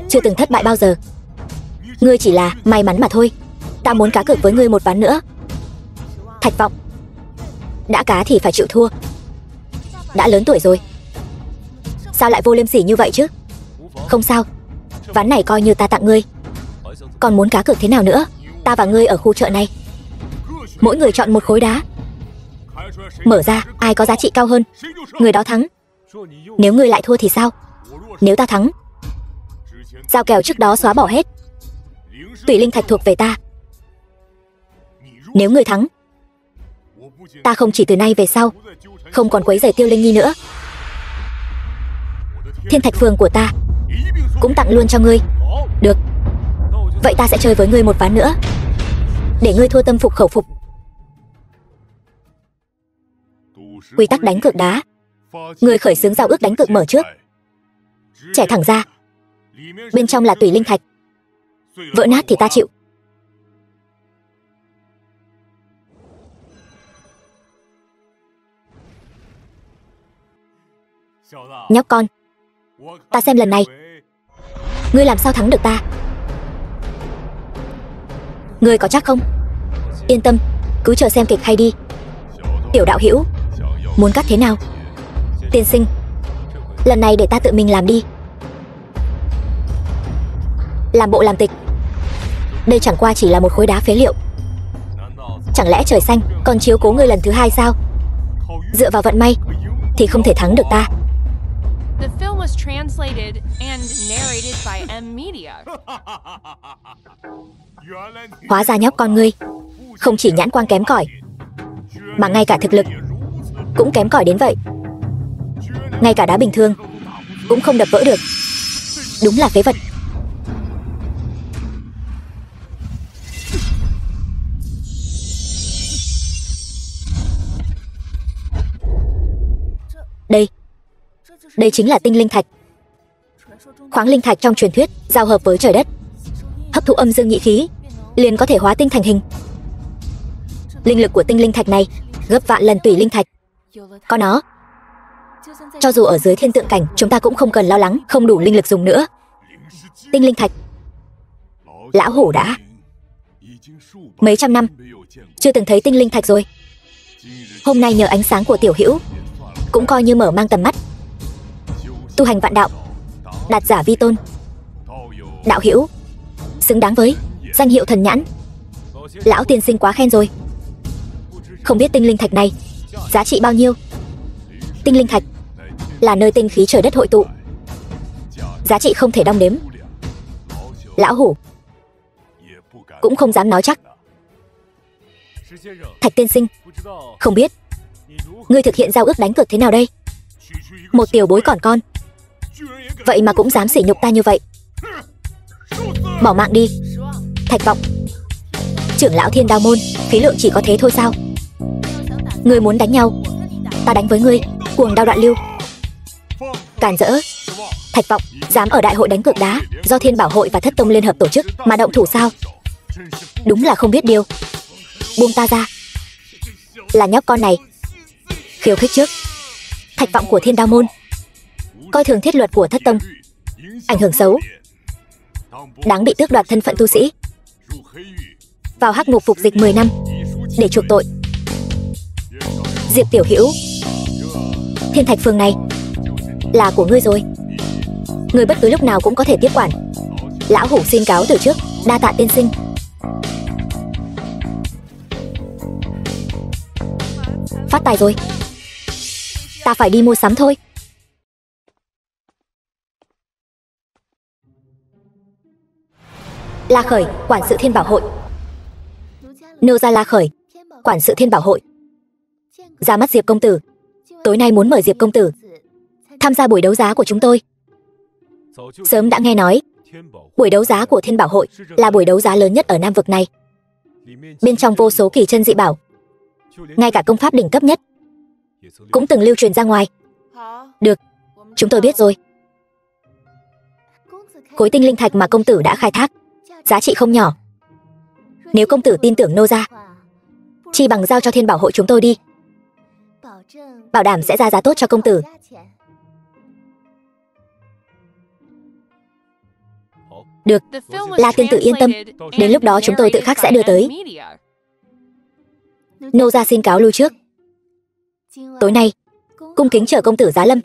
chưa từng thất bại bao giờ. Ngươi chỉ là may mắn mà thôi. Ta muốn cá cược với ngươi một ván nữa. Thạch Vọng, đã cá thì phải chịu thua. Đã lớn tuổi rồi, sao lại vô liêm sỉ như vậy chứ? Không sao, ván này coi như ta tặng ngươi. Còn muốn cá cược thế nào nữa? Ta và ngươi ở khu chợ này, mỗi người chọn một khối đá, mở ra ai có giá trị cao hơn, người đó thắng. Nếu ngươi lại thua thì sao? Nếu ta thắng, giao kèo trước đó xóa bỏ hết, tùy linh thạch thuộc về ta. Nếu ngươi thắng, ta không chỉ từ nay về sau không còn quấy rầy Tiêu Linh Nhi nữa. Thiên Thạch Phường của ta cũng tặng luôn cho ngươi. Được, vậy ta sẽ chơi với ngươi một ván nữa, để ngươi thua tâm phục khẩu phục. Quy tắc đánh cược đá, người khởi xướng giao ước đánh cược mở trước. Trẻ thẳng ra, bên trong là tùy linh thạch, vỡ nát thì ta chịu. Nhóc con, ta xem lần này ngươi làm sao thắng được ta. Ngươi có chắc không? Yên tâm, cứ chờ xem kịch hay đi. Tiểu đạo hữu, muốn cắt thế nào? Tiên sinh, lần này để ta tự mình làm đi. Làm bộ làm tịch. Đây chẳng qua chỉ là một khối đá phế liệu. Chẳng lẽ trời xanh còn chiếu cố ngươi lần thứ hai sao? Dựa vào vận may thì không thể thắng được ta. The film was translated and narrated by M Media. Hóa ra nhóc con ngươi không chỉ nhãn quang kém cỏi, mà ngay cả thực lực cũng kém cỏi đến vậy. Ngay cả đá bình thường cũng không đập vỡ được. Đúng là phế vật. Đây chính là tinh linh thạch. Khoáng linh thạch trong truyền thuyết giao hợp với trời đất, hấp thụ âm dương nhị khí, liền có thể hóa tinh thành hình. Linh lực của tinh linh thạch này gấp vạn lần tùy linh thạch. Có nó, cho dù ở dưới thiên tượng cảnh, chúng ta cũng không cần lo lắng không đủ linh lực dùng nữa. Tinh linh thạch, lão hủ đã mấy trăm năm chưa từng thấy tinh linh thạch rồi. Hôm nay nhờ ánh sáng của tiểu hữu, cũng coi như mở mang tầm mắt. Tu hành vạn đạo, đạt giả vi tôn. Đạo hữu xứng đáng với danh hiệu thần nhãn. Lão tiên sinh quá khen rồi. Không biết tinh linh thạch này giá trị bao nhiêu? Tinh linh thạch là nơi tinh khí trời đất hội tụ, giá trị không thể đong đếm. Lão hủ cũng không dám nói chắc. Thạch tiên sinh, không biết ngươi thực hiện giao ước đánh cược thế nào đây? Một tiểu bối còn con, vậy mà cũng dám sỉ nhục ta như vậy. Bỏ mạng đi. Thạch Vọng, trưởng lão Thiên Đao môn, phí lượng chỉ có thế thôi sao? Ngươi muốn đánh nhau, ta đánh với ngươi, cuồng đao đoạn lưu. Cản rỡ. Thạch Vọng, dám ở đại hội đánh cược đá do Thiên Bảo hội và Thất Tông liên hợp tổ chức mà động thủ sao? Đúng là không biết điều. Buông ta ra. Là nhóc con này khiêu khích trước. Thạch Vọng của Thiên Đao môn coi thường thiết luật của Thất Tông, ảnh hưởng xấu, đáng bị tước đoạt thân phận tu sĩ, vào hắc ngục phục dịch 10 năm để chuộc tội. Diệp tiểu hữu, Thiên Thạch phường này là của ngươi rồi, ngươi bất cứ lúc nào cũng có thể tiếp quản. Lão hủ xin cáo từ trước, đa tạ tiên sinh. Phát tài rồi, ta phải đi mua sắm thôi. La Khởi, quản sự Thiên Bảo hội. Nô gia La Khởi, quản sự Thiên Bảo hội. Ra mắt Diệp công tử. Tối nay muốn mời Diệp công tử tham gia buổi đấu giá của chúng tôi. Sớm đã nghe nói buổi đấu giá của Thiên Bảo hội là buổi đấu giá lớn nhất ở Nam vực này. Bên trong vô số kỳ chân dị bảo, ngay cả công pháp đỉnh cấp nhất cũng từng lưu truyền ra ngoài. Được, chúng tôi biết rồi. Khối tinh linh thạch mà công tử đã khai thác giá trị không nhỏ. Nếu công tử tin tưởng nô gia, chi bằng giao cho Thiên Bảo hội chúng tôi đi, bảo đảm sẽ ra giá tốt cho công tử. Được, La tiên tử yên tâm, đến lúc đó chúng tôi tự khắc sẽ đưa tới. Nô gia xin cáo lui trước. Tối nay cung kính chờ công tử giá lâm.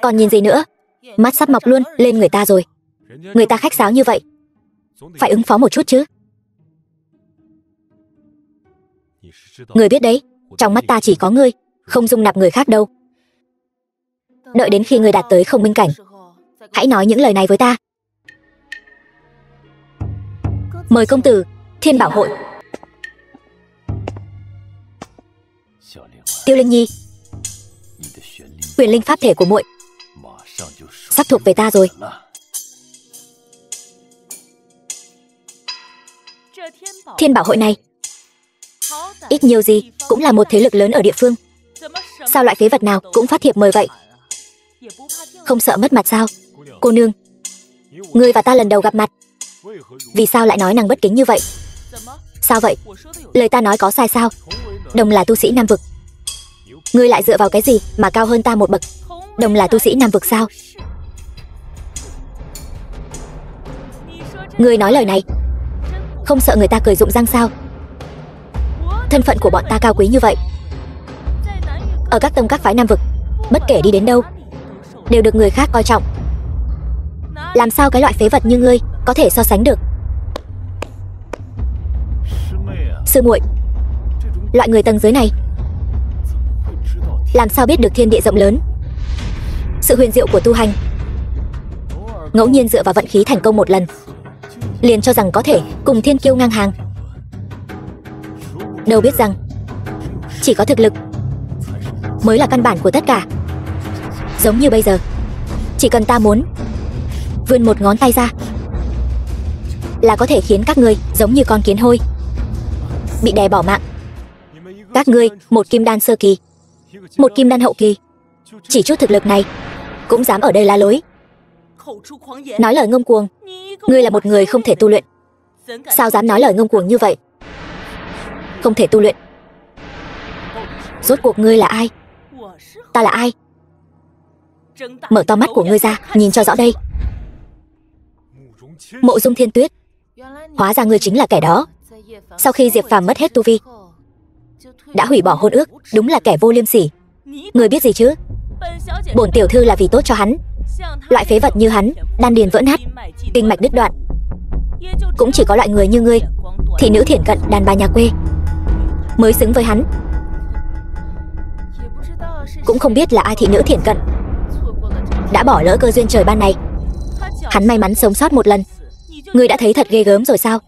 Còn nhìn gì nữa, mắt sắp mọc luôn lên người ta rồi. Người ta khách sáo như vậy, phải ứng phó một chút chứ. Người biết đấy, trong mắt ta chỉ có ngươi, không dung nạp người khác đâu. Đợi đến khi ngươi đạt tới không minh cảnh, hãy nói những lời này với ta. Mời công tử, Thiên Bảo hội. Tiêu Linh Nhi, huyền linh pháp thể của muội sắp thuộc về ta rồi. Thiên Bảo hội này ít nhiều gì cũng là một thế lực lớn ở địa phương. Sao loại phế vật nào cũng phát thiệp mời vậy? Không sợ mất mặt sao? Cô nương, ngươi và ta lần đầu gặp mặt, vì sao lại nói năng bất kính như vậy? Sao vậy? Lời ta nói có sai sao? Đồng là tu sĩ Nam vực, ngươi lại dựa vào cái gì mà cao hơn ta một bậc? Đồng là tu sĩ Nam vực sao? Ngươi nói lời này không sợ người ta cười rụng răng sao? Thân phận của bọn ta cao quý như vậy, ở các tông các phái Nam vực, bất kể đi đến đâu đều được người khác coi trọng. Làm sao cái loại phế vật như ngươi có thể so sánh được? Sư muội, loại người tầng dưới này làm sao biết được thiên địa rộng lớn, sự huyền diệu của tu hành? Ngẫu nhiên dựa vào vận khí thành công một lần, liền cho rằng có thể cùng thiên kiêu ngang hàng. Đâu biết rằng chỉ có thực lực mới là căn bản của tất cả. Giống như bây giờ, chỉ cần ta muốn vươn một ngón tay ra là có thể khiến các ngươi giống như con kiến hôi, bị đè bỏ mạng. Các ngươi một kim đan sơ kỳ, một kim đan hậu kỳ, chỉ chút thực lực này cũng dám ở đây la lối, nói lời ngông cuồng. Ngươi là một người không thể tu luyện, sao dám nói lời ngông cuồng như vậy? Không thể tu luyện, rốt cuộc ngươi là ai? Ta là ai? Mở to mắt của ngươi ra, nhìn cho rõ đây. Mộ Dung Thiên Tuyết, hóa ra ngươi chính là kẻ đó. Sau khi Diệp Phàm mất hết tu vi, đã hủy bỏ hôn ước, đúng là kẻ vô liêm sỉ. Ngươi biết gì chứ? Bổn tiểu thư là vì tốt cho hắn. Loại phế vật như hắn, đan điền vỡ nát, kinh mạch đứt đoạn, cũng chỉ có loại người như ngươi, thị nữ thiển cận đàn bà nhà quê, mới xứng với hắn. Cũng không biết là ai thị nữ thiển cận, đã bỏ lỡ cơ duyên trời ban này. Hắn may mắn sống sót một lần. Ngươi đã thấy thật ghê gớm rồi sao?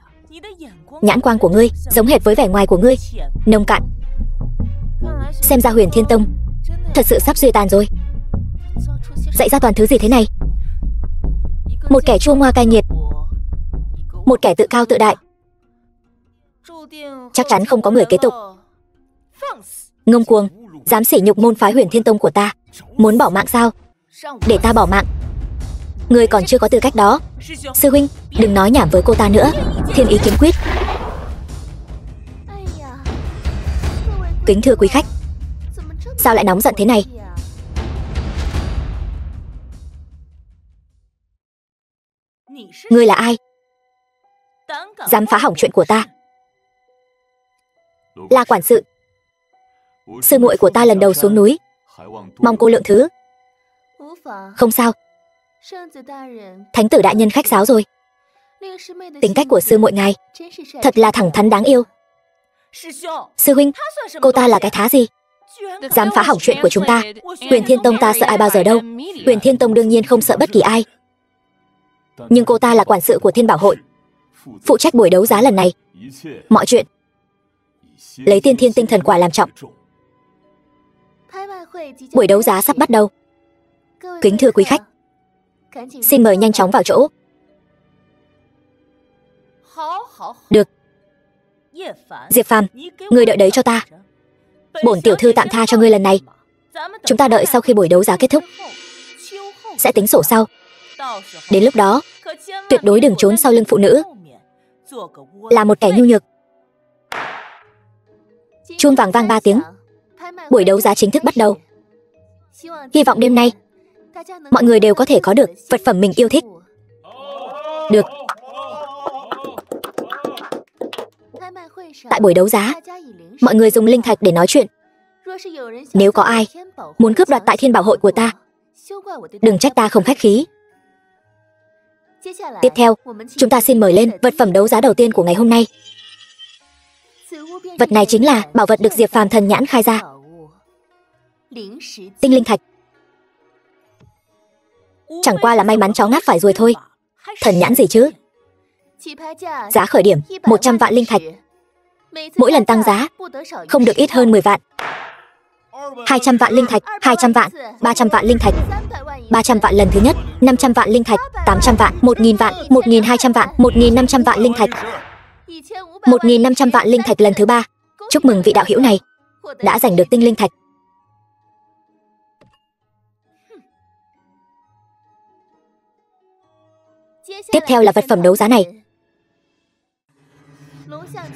Nhãn quang của ngươi giống hệt với vẻ ngoài của ngươi, nông cạn. Xem ra Huyền Thiên Tông thật sự sắp suy tàn rồi. Dạy ra toàn thứ gì thế này? Một kẻ chua ngoa cay nghiệt, một kẻ tự cao tự đại, chắc chắn không có người kế tục. Ngông cuồng, dám sỉ nhục môn phái Huyền Thiên Tông của ta. Muốn bỏ mạng sao? Để ta bỏ mạng. Ngươi còn chưa có tư cách đó. Sư huynh, đừng nói nhảm với cô ta nữa. Thiên ý kiếm quyết. Kính thưa quý khách, sao lại nóng giận thế này? Ngươi là ai? Dám phá hỏng chuyện của ta? La quản sự, sư muội của ta lần đầu xuống núi, mong cô lượng thứ. Không sao, thánh tử đại nhân khách sáo rồi. Tính cách của sư muội ngài thật là thẳng thắn đáng yêu. Sư huynh, cô ta là cái thá gì? Dám phá hỏng chuyện của chúng ta. Huyền Thiên Tông ta sợ ai bao giờ đâu. Huyền Thiên Tông đương nhiên không sợ bất kỳ ai. Nhưng cô ta là quản sự của Thiên Bảo Hội, phụ trách buổi đấu giá lần này. Mọi chuyện lấy tiên thiên tinh thần quả làm trọng. Buổi đấu giá sắp bắt đầu. Kính thưa quý khách, xin mời nhanh chóng vào chỗ. Được. Diệp Phàm, ngươi đợi đấy cho ta. Bổn tiểu thư tạm tha cho ngươi lần này. Chúng ta đợi sau khi buổi đấu giá kết thúc sẽ tính sổ sau. Đến lúc đó tuyệt đối đừng trốn sau lưng phụ nữ, là một kẻ nhu nhược. Chuông vàng vang 3 tiếng. Buổi đấu giá chính thức bắt đầu. Hy vọng đêm nay mọi người đều có thể có được vật phẩm mình yêu thích. Được. Tại buổi đấu giá, mọi người dùng linh thạch để nói chuyện. Nếu có ai muốn cướp đoạt tại Thiên Bảo Hội của ta, đừng trách ta không khách khí. Tiếp theo, chúng ta xin mời lên vật phẩm đấu giá đầu tiên của ngày hôm nay. Vật này chính là bảo vật được Diệp Phàm thần nhãn khai ra. Tinh linh thạch. Chẳng qua là may mắn chó ngáp phải ruồi thôi. Thần nhãn gì chứ? Giá khởi điểm 100 vạn linh thạch. Mỗi lần tăng giá không được ít hơn 10 vạn. 200 vạn linh thạch, 200 vạn, 300 vạn linh thạch. 300 vạn lần thứ nhất, 500 vạn linh thạch, 800 vạn, 1000 vạn, 1200 vạn, 1500 vạn linh thạch. 1500 vạn linh thạch lần thứ 3. Chúc mừng vị đạo hữu này đã giành được tinh linh thạch. Tiếp theo là vật phẩm đấu giá này.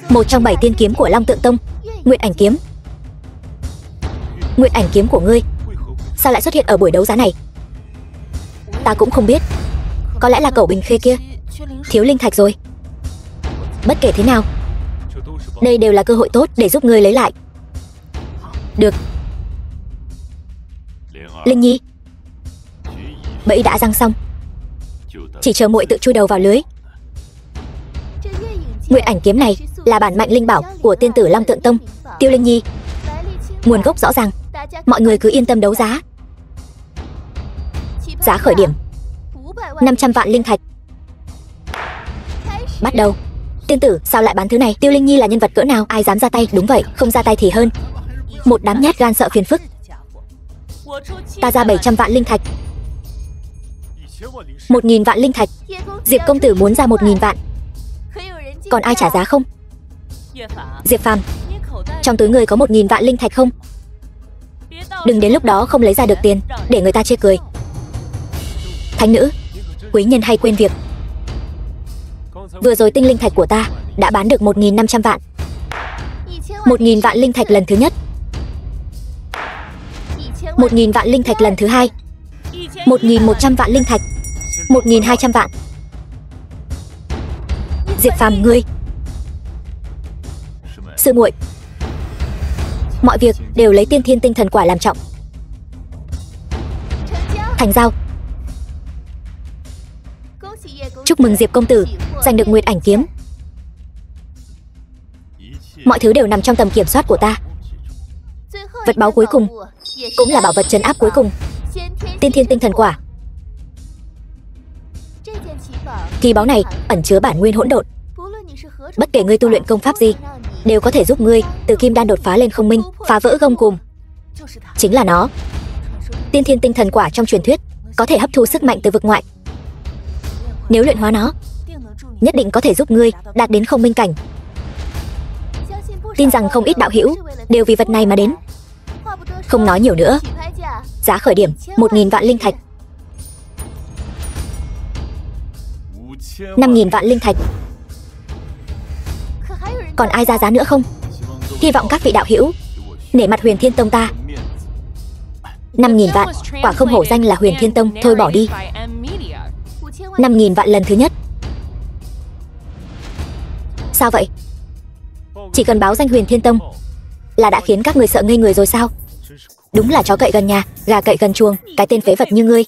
Một trong 7 tiên kiếm của Long Tượng Tông, Nguyệt Ảnh kiếm. Nguyệt Ảnh kiếm của ngươi sao lại xuất hiện ở buổi đấu giá này? Ta cũng không biết. Có lẽ là cẩu Bình Khê kia thiếu linh thạch rồi. Bất kể thế nào, đây đều là cơ hội tốt để giúp ngươi lấy lại. Được. Linh Nhi, bẫy đã giăng xong, chỉ chờ muội tự chui đầu vào lưới. Nguyệt Ảnh kiếm này là bản mạnh linh bảo của tiên tử Long Tượng Tông, Tiêu Linh Nhi. Nguồn gốc rõ ràng, mọi người cứ yên tâm đấu giá. Giá khởi điểm 500 vạn linh thạch. Bắt đầu. Tiên tử sao lại bán thứ này? Tiêu Linh Nhi là nhân vật cỡ nào? Ai dám ra tay? Đúng vậy, không ra tay thì hơn. Một đám nhát gan sợ phiền phức. Ta ra 700 vạn linh thạch. 1000 vạn linh thạch. Diệp công tử muốn ra 1000 vạn. Còn ai trả giá không? Diệp Phàm, trong túi người có 1000 vạn linh thạch không? Đừng đến lúc đó không lấy ra được tiền, để người ta chê cười. Thánh nữ, quý nhân hay quên việc. Vừa rồi tinh linh thạch của ta đã bán được 1500 vạn. 1000 vạn linh thạch lần thứ nhất. 1000 vạn linh thạch lần thứ hai. 1100 vạn linh thạch. 1200 vạn. Diệp Phàm ngươi. Sư muội, mọi việc đều lấy tiên thiên tinh thần quả làm trọng. thành dao. Chúc mừng Diệp công tử giành được Nguyệt Ảnh kiếm. Mọi thứ đều nằm trong tầm kiểm soát của ta. Vật báu cuối cùng cũng là bảo vật trấn áp cuối cùng, Tiên Thiên Tinh Thần Quả. Kỳ báu này ẩn chứa bản nguyên hỗn độn. Bất kể ngươi tu luyện công pháp gì, đều có thể giúp ngươi từ kim đan đột phá lên không minh, phá vỡ gông cùm. Chính là nó. Tiên Thiên Tinh Thần Quả trong truyền thuyết có thể hấp thu sức mạnh từ vực ngoại. Nếu luyện hóa nó, nhất định có thể giúp ngươi đạt đến không minh cảnh. Tin rằng không ít đạo hữu đều vì vật này mà đến. Không nói nhiều nữa, giá khởi điểm 1.000 vạn linh thạch. 5.000 vạn linh thạch. Còn ai ra giá nữa không? Hy vọng các vị đạo hữu nể mặt Huyền Thiên Tông ta. 5.000 vạn, quả không hổ danh là Huyền Thiên Tông, thôi bỏ đi. 5.000 vạn lần thứ nhất. Sao vậy? Chỉ cần báo danh Huyền Thiên Tông là đã khiến các người sợ ngây người rồi sao? Đúng là chó cậy gần nhà, gà cậy gần chuồng. Cái tên phế vật như ngươi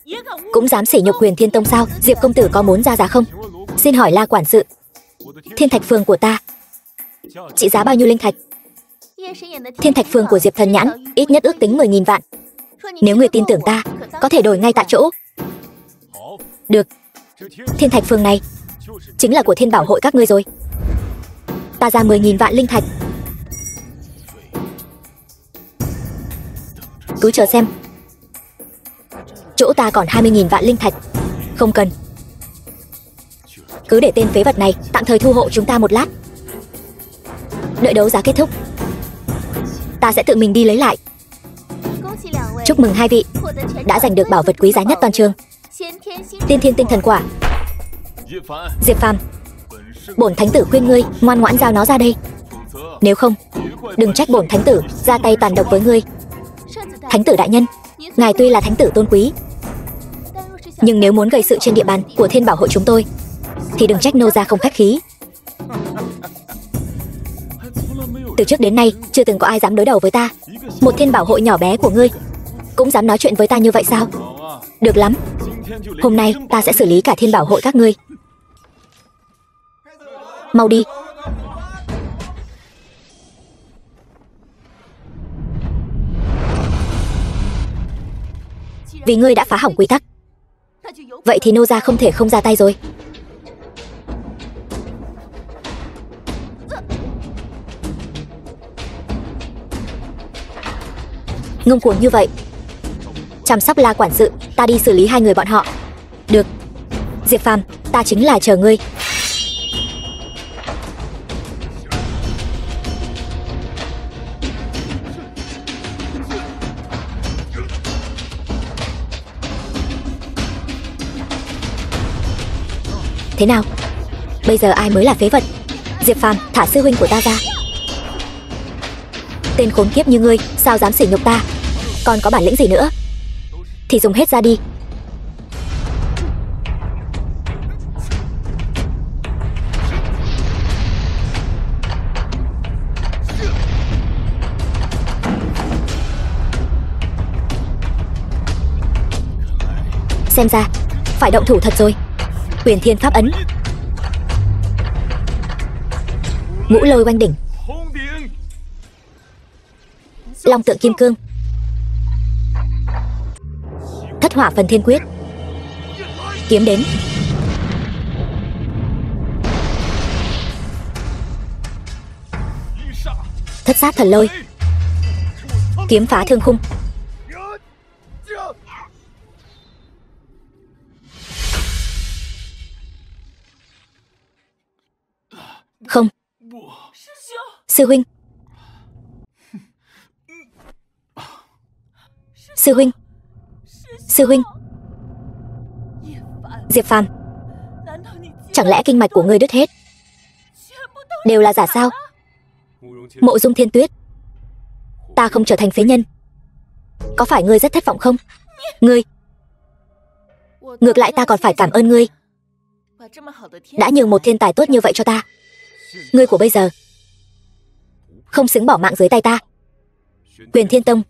cũng dám sỉ nhục Huyền Thiên Tông sao? Diệp công tử có muốn ra giá không? Xin hỏi La quản sự, Thiên Thạch Phường của ta trị giá bao nhiêu linh thạch? Thiên Thạch Phường của Diệp Thần Nhãn ít nhất ước tính 10.000 vạn. Nếu người tin tưởng ta, có thể đổi ngay tại chỗ. Được. Thiên Thạch Phường này chính là của Thiên Bảo hội các ngươi rồi. Ta ra 10.000 vạn linh thạch. Cứ chờ xem. Chỗ ta còn 20.000 vạn linh thạch. Không cần. Cứ để tên phế vật này tạm thời thu hộ chúng ta một lát. Đợi đấu giá kết thúc, ta sẽ tự mình đi lấy lại. Chúc mừng hai vị đã giành được bảo vật quý giá nhất toàn trường, Tiên Thiên Tinh Thần Quả. Diệp Phàm, bổn thánh tử khuyên ngươi ngoan ngoãn giao nó ra đây. Nếu không, đừng trách bổn thánh tử ra tay tàn độc với ngươi. Thánh tử đại nhân, ngài tuy là thánh tử tôn quý, nhưng nếu muốn gây sự trên địa bàn của Thiên Bảo hội chúng tôi thì đừng trách nô gia không khách khí. Từ trước đến nay chưa từng có ai dám đối đầu với ta. Một Thiên Bảo hội nhỏ bé của ngươi cũng dám nói chuyện với ta như vậy sao? Được lắm, hôm nay ta sẽ xử lý cả Thiên Bảo hội các ngươi. Mau đi. Vì ngươi đã phá hỏng quy tắc, vậy thì nô gia không thể không ra tay rồi. Ngông cuồng như vậy. Chăm sóc La quản sự, ta đi xử lý hai người bọn họ. Được. Diệp Phàm, ta chính là chờ ngươi. Thế nào? Bây giờ ai mới là phế vật? Diệp Phàm, thả sư huynh của ta ra. Tên khốn kiếp như ngươi sao dám sỉ nhục ta? Còn có bản lĩnh gì nữa thì dùng hết ra đi. Xem ra phải động thủ thật rồi. Huyền Thiên Pháp ấn, Ngũ Lôi Oanh đỉnh, Long Tượng Kim Cương, Thất Hỏa Phần Thiên Quyết. Kiếm đến. Thất Sát Thần Lôi, kiếm phá thương khung. Không. Sư huynh. Sư huynh. Sư huynh. Diệp Phàm, chẳng lẽ kinh mạch của ngươi đứt hết? Đều là giả sao? Mộ Dung Thiên Tuyết, ta không trở thành phế nhân, có phải ngươi rất thất vọng không? Ngươi, ngược lại ta còn phải cảm ơn ngươi đã nhường một thiên tài tốt như vậy cho ta. Ngươi của bây giờ không xứng bỏ mạng dưới tay ta. Huyền Thiên Tông,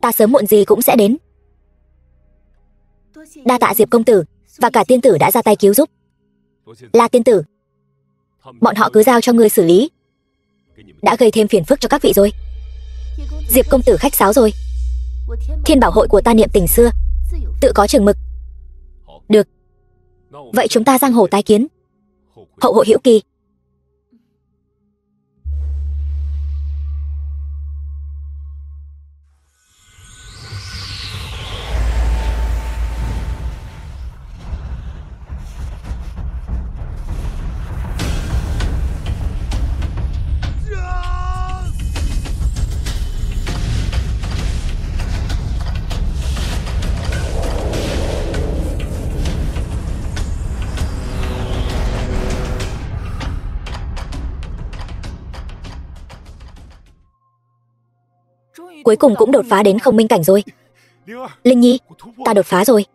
ta sớm muộn gì cũng sẽ đến. Đa tạ Diệp công tử và cả tiên tử đã ra tay cứu giúp. La tiên tử, bọn họ cứ giao cho ngươi xử lý. Đã gây thêm phiền phức cho các vị rồi. Diệp công tử khách sáo rồi. Thiên bảo hội của ta niệm tình xưa, tự có chừng mực. Được. Vậy chúng ta giang hồ tái kiến. Hậu hội hữu kỳ. Cuối cùng cũng đột phá đến không minh cảnh rồi. Linh Nhi, ta đột phá rồi.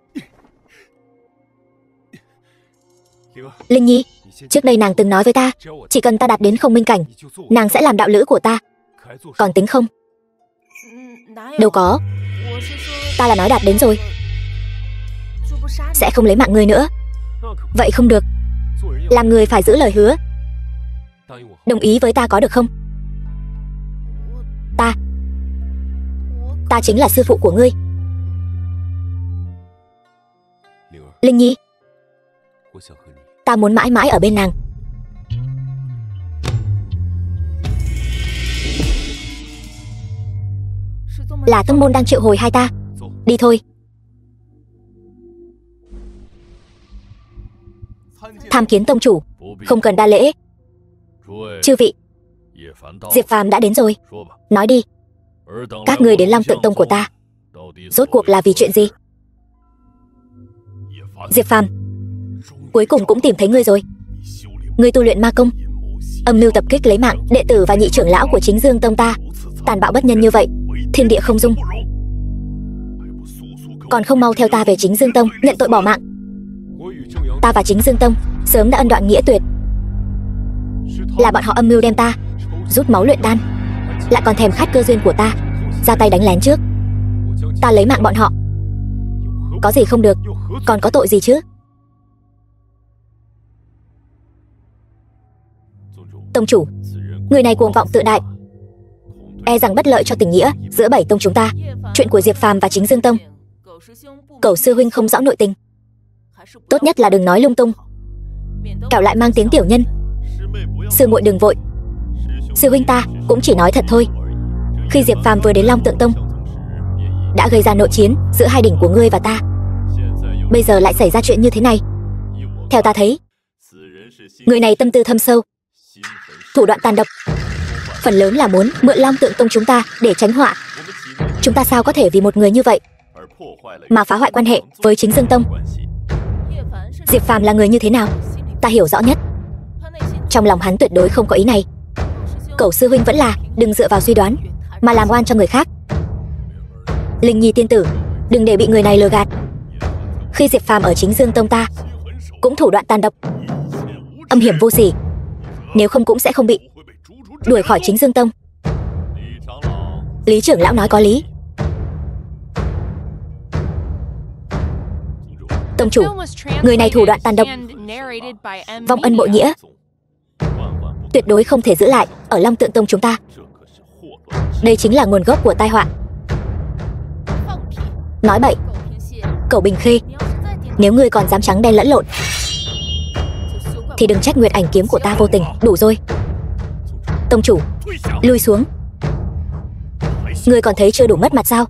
Linh Nhi, trước đây nàng từng nói với ta, chỉ cần ta đạt đến không minh cảnh, nàng sẽ làm đạo lữ của ta. Còn tính không? Đâu có. Ta là nói đạt đến rồi. Sẽ không lấy mạng ngươi nữa. Vậy không được. Làm người phải giữ lời hứa. Đồng ý với ta có được không? Ta chính là sư phụ của ngươi. Linh Nhi, ta muốn mãi mãi ở bên nàng. Là tông môn đang triệu hồi hai ta. Đi thôi. Tham kiến tông chủ. Không cần đa lễ. Chư vị, Diệp Phàm đã đến rồi. Nói đi, các ngươi đến Long Tượng Tông của ta rốt cuộc là vì chuyện gì? Diệp Phàm, cuối cùng cũng tìm thấy ngươi rồi. Ngươi tu luyện ma công, âm mưu tập kích lấy mạng đệ tử và nhị trưởng lão của Chính Dương Tông ta, tàn bạo bất nhân như vậy, thiên địa không dung. Còn không mau theo ta về Chính Dương Tông nhận tội bỏ mạng. Ta và Chính Dương Tông sớm đã ân đoạn nghĩa tuyệt. Là bọn họ âm mưu đem ta rút máu luyện đan, lại còn thèm khát cơ duyên của ta, ra tay đánh lén trước. Ta lấy mạng bọn họ, có gì không được, còn có tội gì chứ? Tông chủ, người này cuồng vọng tự đại, e rằng bất lợi cho tình nghĩa giữa bảy tông chúng ta. Chuyện của Diệp Phàm và Chính Dương Tông, Cẩu sư huynh không rõ nội tình, tốt nhất là đừng nói lung tung, kẻo lại mang tiếng tiểu nhân. Sư muội đừng vội, sư huynh ta cũng chỉ nói thật thôi. Khi Diệp Phàm vừa đến Long Tượng Tông, đã gây ra nội chiến giữa hai đỉnh của ngươi và ta. Bây giờ lại xảy ra chuyện như thế này. Theo ta thấy, người này tâm tư thâm sâu, thủ đoạn tàn độc, phần lớn là muốn mượn Long Tượng Tông chúng ta để tránh họa. Chúng ta sao có thể vì một người như vậy mà phá hoại quan hệ với Chính Dương Tông? Diệp Phàm là người như thế nào, ta hiểu rõ nhất. Trong lòng hắn tuyệt đối không có ý này. Cẩu sư huynh vẫn là đừng dựa vào suy đoán mà làm oan cho người khác. Linh Nhi tiên tử, đừng để bị người này lừa gạt. Khi Diệp Phàm ở Chính Dương Tông ta cũng thủ đoạn tàn độc, âm hiểm vô sỉ, nếu không cũng sẽ không bị đuổi khỏi Chính Dương Tông. Lý trưởng lão nói có lý. Tông chủ, người này thủ đoạn tàn độc, vong ân bội nghĩa, tuyệt đối không thể giữ lại ở Long Tượng Tông chúng ta. Đây chính là nguồn gốc của tai họa. Nói bậy, Cẩu Bình Khê, nếu ngươi còn dám trắng đen lẫn lộn thì đừng trách Nguyệt Ảnh kiếm của ta vô tình. Đủ rồi. Tông chủ, lui xuống. Ngươi còn thấy chưa đủ mất mặt sao?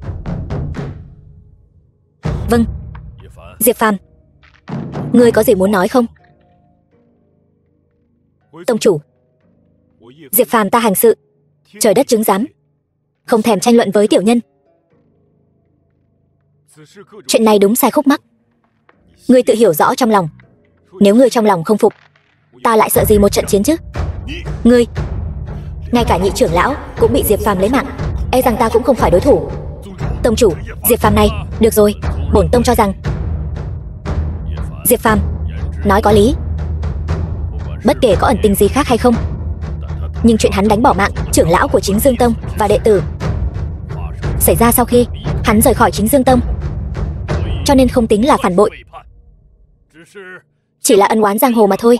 Vâng. Diệp Phàm, ngươi có gì muốn nói không? Tông chủ, Diệp Phàm ta hành sự trời đất chứng giám, không thèm tranh luận với tiểu nhân. Chuyện này đúng sai khúc mắc, ngươi tự hiểu rõ trong lòng. Nếu ngươi trong lòng không phục, ta lại sợ gì một trận chiến chứ? Ngươi, ngay cả nhị trưởng lão cũng bị Diệp Phàm lấy mạng, e rằng ta cũng không phải đối thủ. Tông chủ, Diệp Phàm này, được rồi, bổn tông cho rằng Diệp Phàm nói có lý. Bất kể có ẩn tình gì khác hay không, nhưng chuyện hắn đánh bỏ mạng trưởng lão của Chính Dương Tông và đệ tử xảy ra sau khi hắn rời khỏi Chính Dương Tông, cho nên không tính là phản bội, chỉ là ân oán giang hồ mà thôi.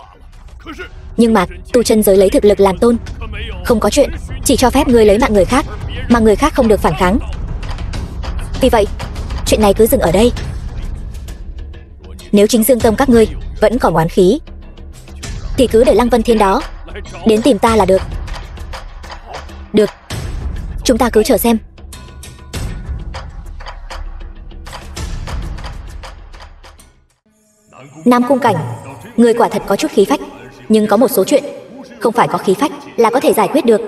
Nhưng mà tu chân giới lấy thực lực làm tôn, không có chuyện chỉ cho phép ngươi lấy mạng người khác, mà người khác không được phản kháng. Vì vậy, chuyện này cứ dừng ở đây. Nếu chính Dương Tông các ngươi vẫn còn oán khí, thì cứ để Lăng Vân Thiên đó đến tìm ta là được. Được, chúng ta cứ chờ xem. Nam Cung Cảnh, người quả thật có chút khí phách, nhưng có một số chuyện không phải có khí phách là có thể giải quyết được.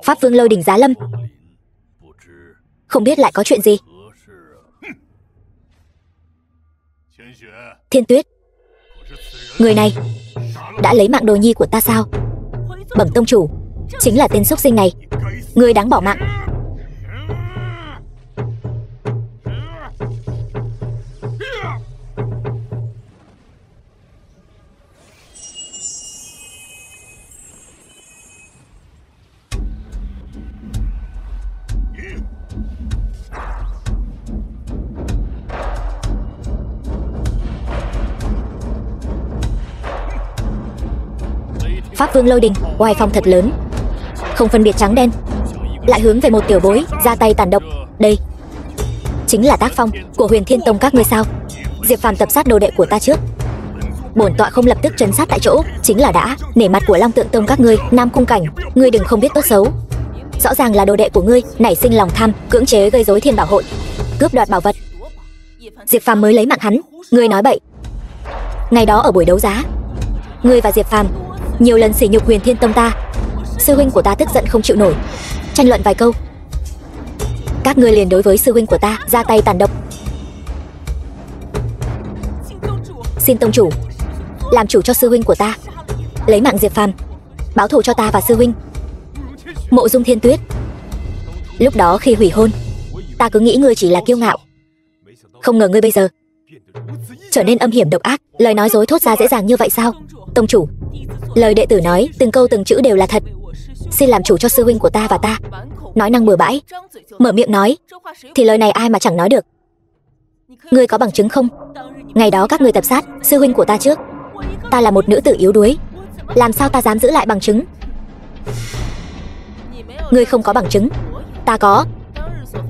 Pháp Vương Lôi Đình giá lâm, không biết lại có chuyện gì. Thiên Tuyết, người này đã lấy mạng đồ nhi của ta sao? Bẩm tông chủ, chính là tên xúc sinh này, ngươi đáng bỏ mạng. Pháp Vương Lôi Đình oai phong thật lớn, không phân biệt trắng đen, lại hướng về một tiểu bối ra tay tàn độc. Đây chính là tác phong của Huyền Thiên Tông các ngươi sao? Diệp Phàm tập sát đồ đệ của ta trước, bổn tọa không lập tức trấn sát tại chỗ, chính là đã nể mặt của Long Tượng Tông các ngươi. Nam Cung Cảnh, ngươi đừng không biết tốt xấu, rõ ràng là đồ đệ của ngươi nảy sinh lòng tham, cưỡng chế gây rối Thiên Bảo Hội, cướp đoạt bảo vật. Diệp Phàm mới lấy mạng hắn, ngươi nói bậy. Ngày đó ở buổi đấu giá, ngươi và Diệp Phàm nhiều lần sỉ nhục Huyền Thiên Tông ta, sư huynh của ta tức giận không chịu nổi, tranh luận vài câu, các ngươi liền đối với sư huynh của ta ra tay tàn độc. Xin tông chủ làm chủ cho sư huynh của ta, lấy mạng Diệp Phàm, báo thù cho ta và sư huynh. Mộ Dung Thiên Tuyết, lúc đó khi hủy hôn, ta cứ nghĩ ngươi chỉ là kiêu ngạo, không ngờ ngươi bây giờ trở nên âm hiểm độc ác, lời nói dối thốt ra dễ dàng như vậy sao? Tông chủ, lời đệ tử nói từng câu từng chữ đều là thật, xin làm chủ cho sư huynh của ta và ta. Nói năng bừa bãi, mở miệng nói thì lời này ai mà chẳng nói được. Ngươi có bằng chứng không? Ngày đó các ngươi tập sát sư huynh của ta trước, ta là một nữ tử yếu đuối, làm sao ta dám giữ lại bằng chứng? Ngươi không có bằng chứng, ta có.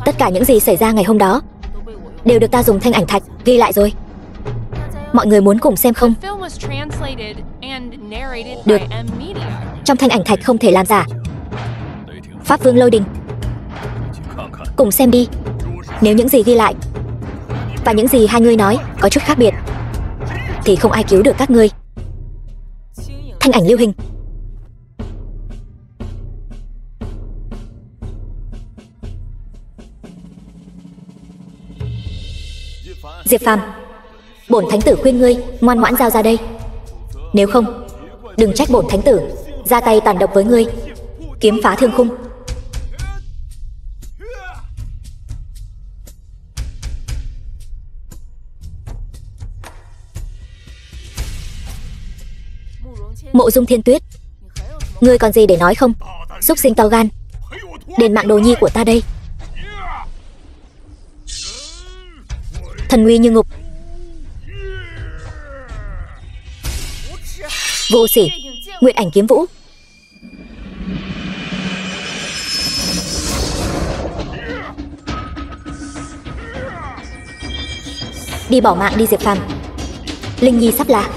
Tất cả những gì xảy ra ngày hôm đó đều được ta dùng thanh ảnh thạch ghi lại rồi. Mọi người muốn cùng xem không? Được, trong thanh ảnh thạch không thể làm giả. Pháp Vương Lôi Đình, cùng xem đi. Nếu những gì ghi lại và những gì hai ngươi nói có chút khác biệt, thì không ai cứu được các ngươi. Thanh ảnh lưu hình. Diệp Phàm, bổn thánh tử khuyên ngươi ngoan ngoãn giao ra đây, nếu không đừng trách bổn thánh tử ra tay tàn độc với ngươi, kiếm phá thương khung. Mộ Dung Thiên Tuyết, ngươi còn gì để nói không? Xúc sinh to gan, đền mạng đồ nhi của ta đây. Thần uy như ngục, vô sỉ, Nguyệt Ảnh Kiếm Vũ. Đi bỏ mạng đi Diệp Phàm, Linh Nhi sắp là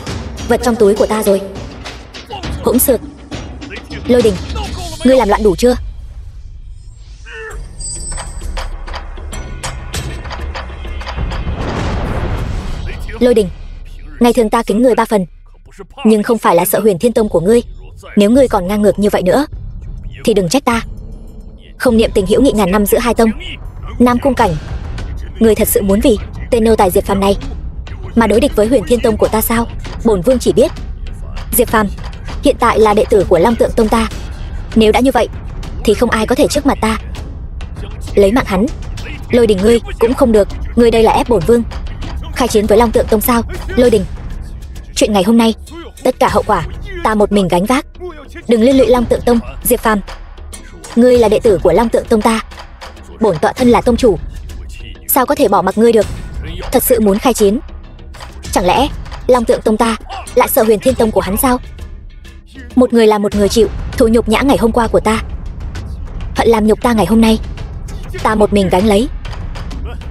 vật trong túi của ta rồi. Hỗn xược, Lôi Đình, ngươi làm loạn đủ chưa? Lôi Đình, ngày thường ta kính ngươi 3 phần, nhưng không phải là sợ Huyền Thiên Tông của ngươi. Nếu ngươi còn ngang ngược như vậy nữa thì đừng trách ta không niệm tình hữu nghị ngàn năm giữa hai tông. Nam Cung Cảnh, ngươi thật sự muốn vì tên nô tài Diệp Phàm này mà đối địch với Huyền Thiên Tông của ta sao? Bổn vương chỉ biết Diệp Phàm hiện tại là đệ tử của Long Tượng Tông ta, nếu đã như vậy thì không ai có thể trước mặt ta lấy mạng hắn. Lôi Đình, ngươi cũng không được, ngươi đây là ép bổn vương khai chiến với Long Tượng Tông sao? Lôi Đình, chuyện ngày hôm nay tất cả hậu quả ta một mình gánh vác. Đừng liên lụy Long Tượng Tông. Diệp Phàm, ngươi là đệ tử của Long Tượng Tông ta. Bổn tọa thân là tông chủ, sao có thể bỏ mặc ngươi được? Thật sự muốn khai chiến? Chẳng lẽ Long Tượng Tông ta lại sợ Huyền Thiên Tông của hắn sao? Một người làm một người chịu, thụ nhục nhã ngày hôm qua của ta, hận làm nhục ta ngày hôm nay, ta một mình gánh lấy.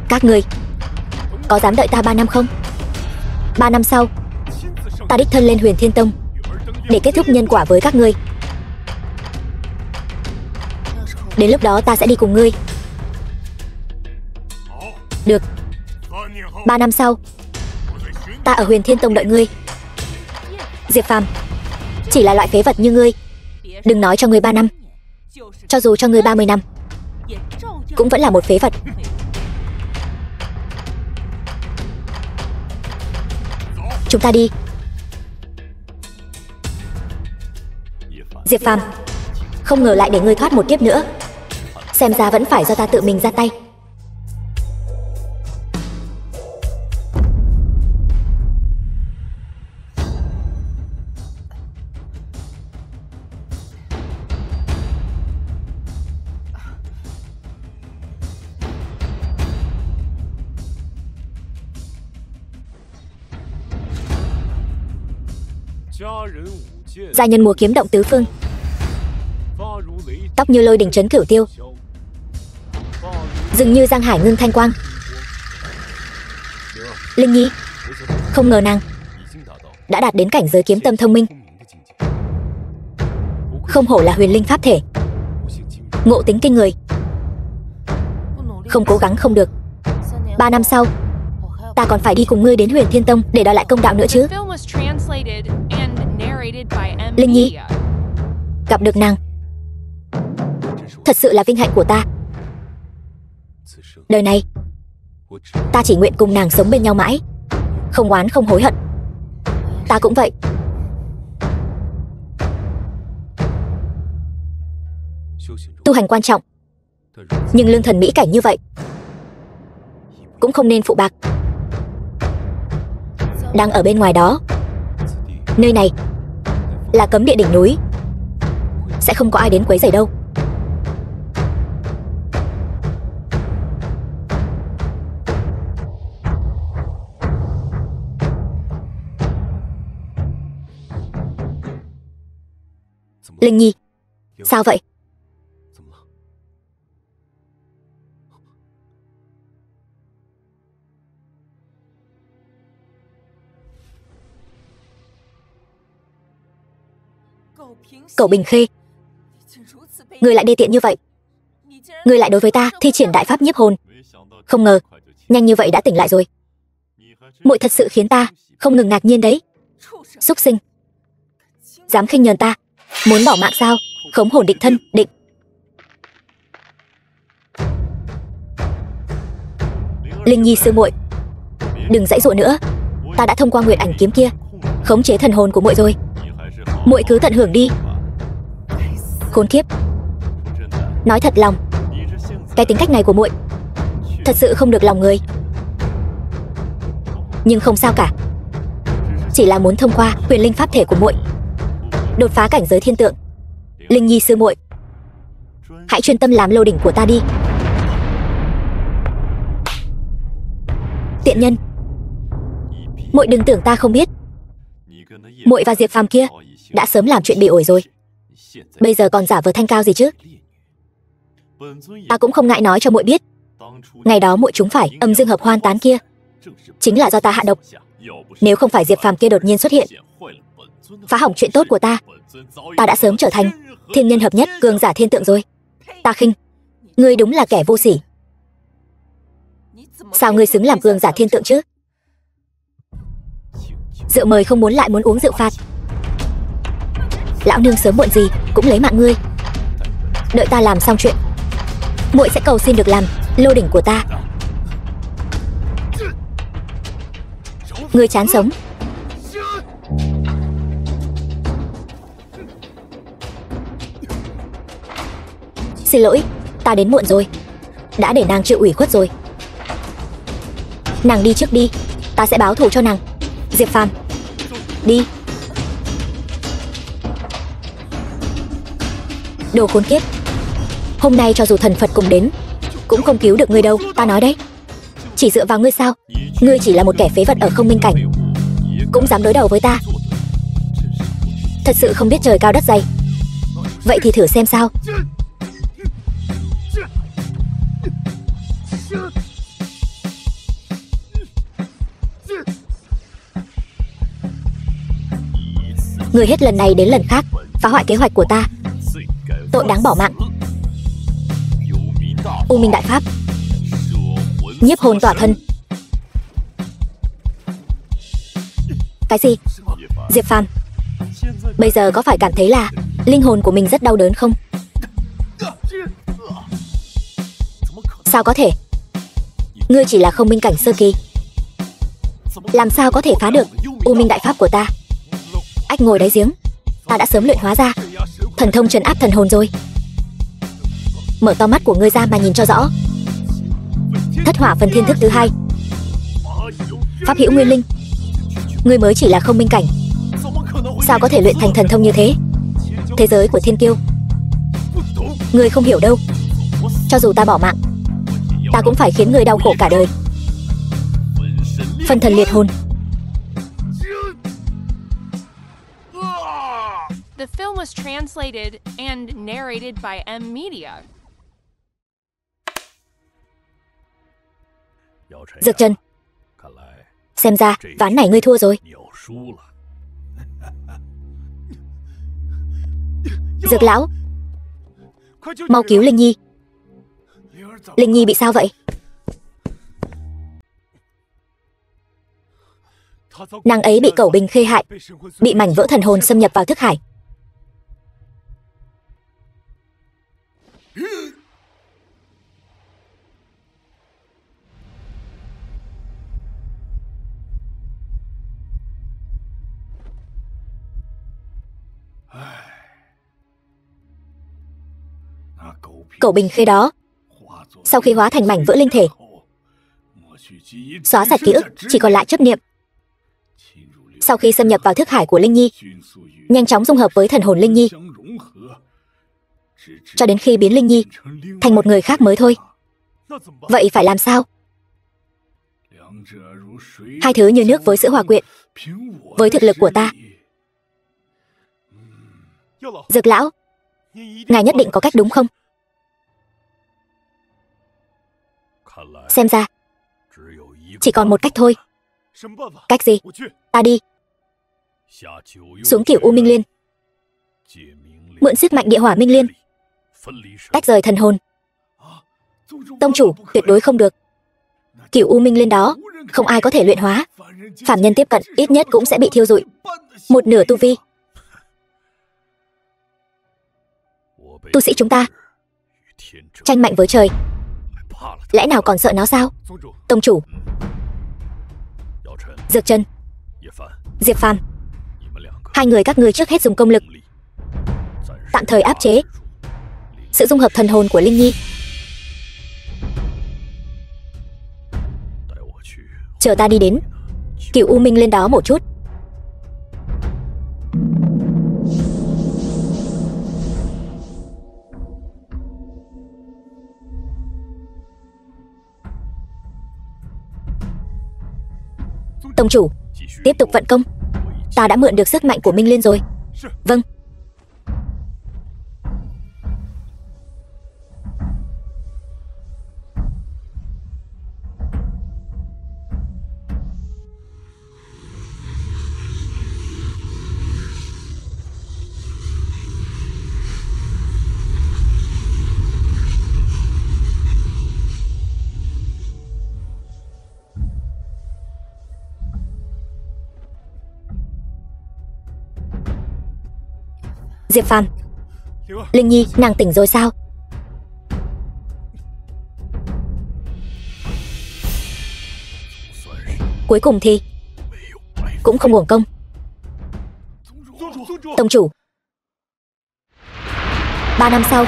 Các ngươi có dám đợi ta 3 năm không? 3 năm sau, ta đích thân lên Huyền Thiên Tông để kết thúc nhân quả với các ngươi. Đến lúc đó ta sẽ đi cùng ngươi. Được. 3 năm sau, ta ở Huyền Thiên Tông đợi ngươi. Diệp Phàm, chỉ là loại phế vật như ngươi, đừng nói cho ngươi 3 năm, cho dù cho ngươi 30 năm cũng vẫn là một phế vật. Chúng ta đi. Diệp Phàm, không ngờ lại để ngươi thoát một kiếp nữa. Xem ra vẫn phải do ta tự mình ra tay. Gia nhân múa kiếm động tứ phương, tóc như lôi đình trấn cửu tiêu, dường như giang hải ngưng thanh quang. Linh Nhi, không ngờ nàng đã đạt đến cảnh giới kiếm tâm thông minh. Không hổ là huyền linh pháp thể, ngộ tính kinh người. Không cố gắng không được. 3 năm sau, ta còn phải đi cùng ngươi đến Huyền Thiên Tông để đòi lại công đạo nữa chứ. Linh Nhi, gặp được nàng thật sự là vinh hạnh của ta. Đời này ta chỉ nguyện cùng nàng sống bên nhau mãi, không oán không hối hận. Ta cũng vậy. Tu hành quan trọng, nhưng lương thần mỹ cảnh như vậy cũng không nên phụ bạc. Đang ở bên ngoài đó, nơi này là cấm địa đỉnh núi, sẽ không có ai đến quấy rầy đâu. Linh Nhi, sao vậy? Cậu Bình Khê, ngươi lại đê tiện như vậy. Ngươi lại đối với ta thi triển đại pháp nhiếp hồn. Không ngờ nhanh như vậy đã tỉnh lại rồi. Muội thật sự khiến ta không ngừng ngạc nhiên đấy. Súc sinh, dám khinh nhờn ta, muốn bỏ mạng sao? Khống hồn định thân, định. Linh Nhi sư muội, đừng dãy dụa nữa. Ta đã thông qua nguyệt ảnh kiếm kia khống chế thần hồn của muội rồi. Muội cứ tận hưởng đi. Khốn kiếp, nói thật lòng, cái tính cách này của muội thật sự không được lòng người. Nhưng không sao cả, chỉ là muốn thông qua huyền linh pháp thể của muội đột phá cảnh giới thiên tượng. Linh Nhi sư muội, hãy chuyên tâm làm lô đỉnh của ta đi. Tiện nhân, muội đừng tưởng ta không biết. Muội và Diệp Phàm kia đã sớm làm chuyện bị ổi rồi, bây giờ còn giả vờ thanh cao gì chứ? Ta cũng không ngại nói cho muội biết, ngày đó muội trúng phải âm dương hợp hoan tán kia chính là do ta hạ độc. Nếu không phải Diệp Phàm kia đột nhiên xuất hiện phá hỏng chuyện tốt của ta, ta đã sớm trở thành thiên nhân hợp nhất cường giả thiên tượng rồi. Ta khinh ngươi, đúng là kẻ vô sỉ. Sao ngươi xứng làm cường giả thiên tượng chứ? Rượu mời không muốn lại muốn uống rượu phạt. Lão nương sớm muộn gì cũng lấy mạng ngươi. Đợi ta làm xong chuyện, muội sẽ cầu xin được làm lô đỉnh của ta. Ngươi chán sống. Xin lỗi, ta đến muộn rồi, đã để nàng chịu ủy khuất rồi. Nàng đi trước đi, ta sẽ báo thù cho nàng. Diệp Phàm, đi. Đồ khốn kiếp, hôm nay cho dù thần Phật cùng đến cũng không cứu được ngươi đâu, ta nói đấy. Chỉ dựa vào ngươi sao? Ngươi chỉ là một kẻ phế vật ở không minh cảnh, cũng dám đối đầu với ta. Thật sự không biết trời cao đất dày. Vậy thì thử xem sao. Ngươi hết lần này đến lần khác phá hoại kế hoạch của ta, tội đáng bỏ mạng. U Minh Đại Pháp, nhiếp hồn tỏa thân. Cái gì? Diệp Phàm, bây giờ có phải cảm thấy là linh hồn của mình rất đau đớn không? Sao có thể? Ngươi chỉ là không minh cảnh sơ kỳ, làm sao có thể phá được U Minh Đại Pháp của ta? Ách ngồi đáy giếng, ta đã sớm luyện hóa ra thần thông trấn áp thần hồn rồi. Mở to mắt của ngươi ra mà nhìn cho rõ. Thất hỏa phần thiên thức thứ 2, pháp hữu nguyên linh. Ngươi mới chỉ là không minh cảnh, sao có thể luyện thành thần thông như thế? Thế giới của thiên kiêu, ngươi không hiểu đâu. Cho dù ta bỏ mạng, ta cũng phải khiến ngươi đau khổ cả đời. Phân thần liệt hồn. The film was translated and narrated by M Media. Dược Trần, xem ra ván này ngươi thua rồi. Dược lão, mau cứu Linh Nhi. Linh Nhi bị sao vậy? Nàng ấy bị Cẩu Bình Khê hại, bị mảnh vỡ thần hồn xâm nhập vào thức hải. Cẩu Bình Khê đó, sau khi hóa thành mảnh vỡ linh thể, xóa sạch ký ức, chỉ còn lại chấp niệm. Sau khi xâm nhập vào thức hải của Linh Nhi, nhanh chóng dung hợp với thần hồn Linh Nhi, cho đến khi biến Linh Nhi thành một người khác mới thôi. Vậy phải làm sao? Hai thứ như nước với sữa hòa quyện. Với thực lực của ta, Dược lão, ngài nhất định có cách đúng không? Xem ra chỉ còn một cách thôi. Cách gì? Ta đi. Xuống Cửu U Minh Liên, mượn sức mạnh địa hỏa Minh Liên, tách rời thần hồn. Tông chủ, tuyệt đối không được. Cửu U Minh Liên đó không ai có thể luyện hóa. Phàm nhân tiếp cận ít nhất cũng sẽ bị thiêu rụi một nửa tu vi. Tu sĩ chúng ta tranh mạnh với trời, lẽ nào còn sợ nó sao? Tông chủ, Dược Trần, Diệp Phàm, hai người các ngươi trước hết dùng công lực tạm thời áp chế sự dung hợp thần hồn của Linh Nhi. Chờ ta đi đến Cửu U Minh Liên đó một chút. Tông chủ, tiếp tục vận công. Ta đã mượn được sức mạnh của Minh Liên rồi. Vâng. Diệp Phàm, Linh Nhi, nàng tỉnh rồi sao? Cuối cùng thì cũng không uổng công. Tông chủ, 3 năm sau.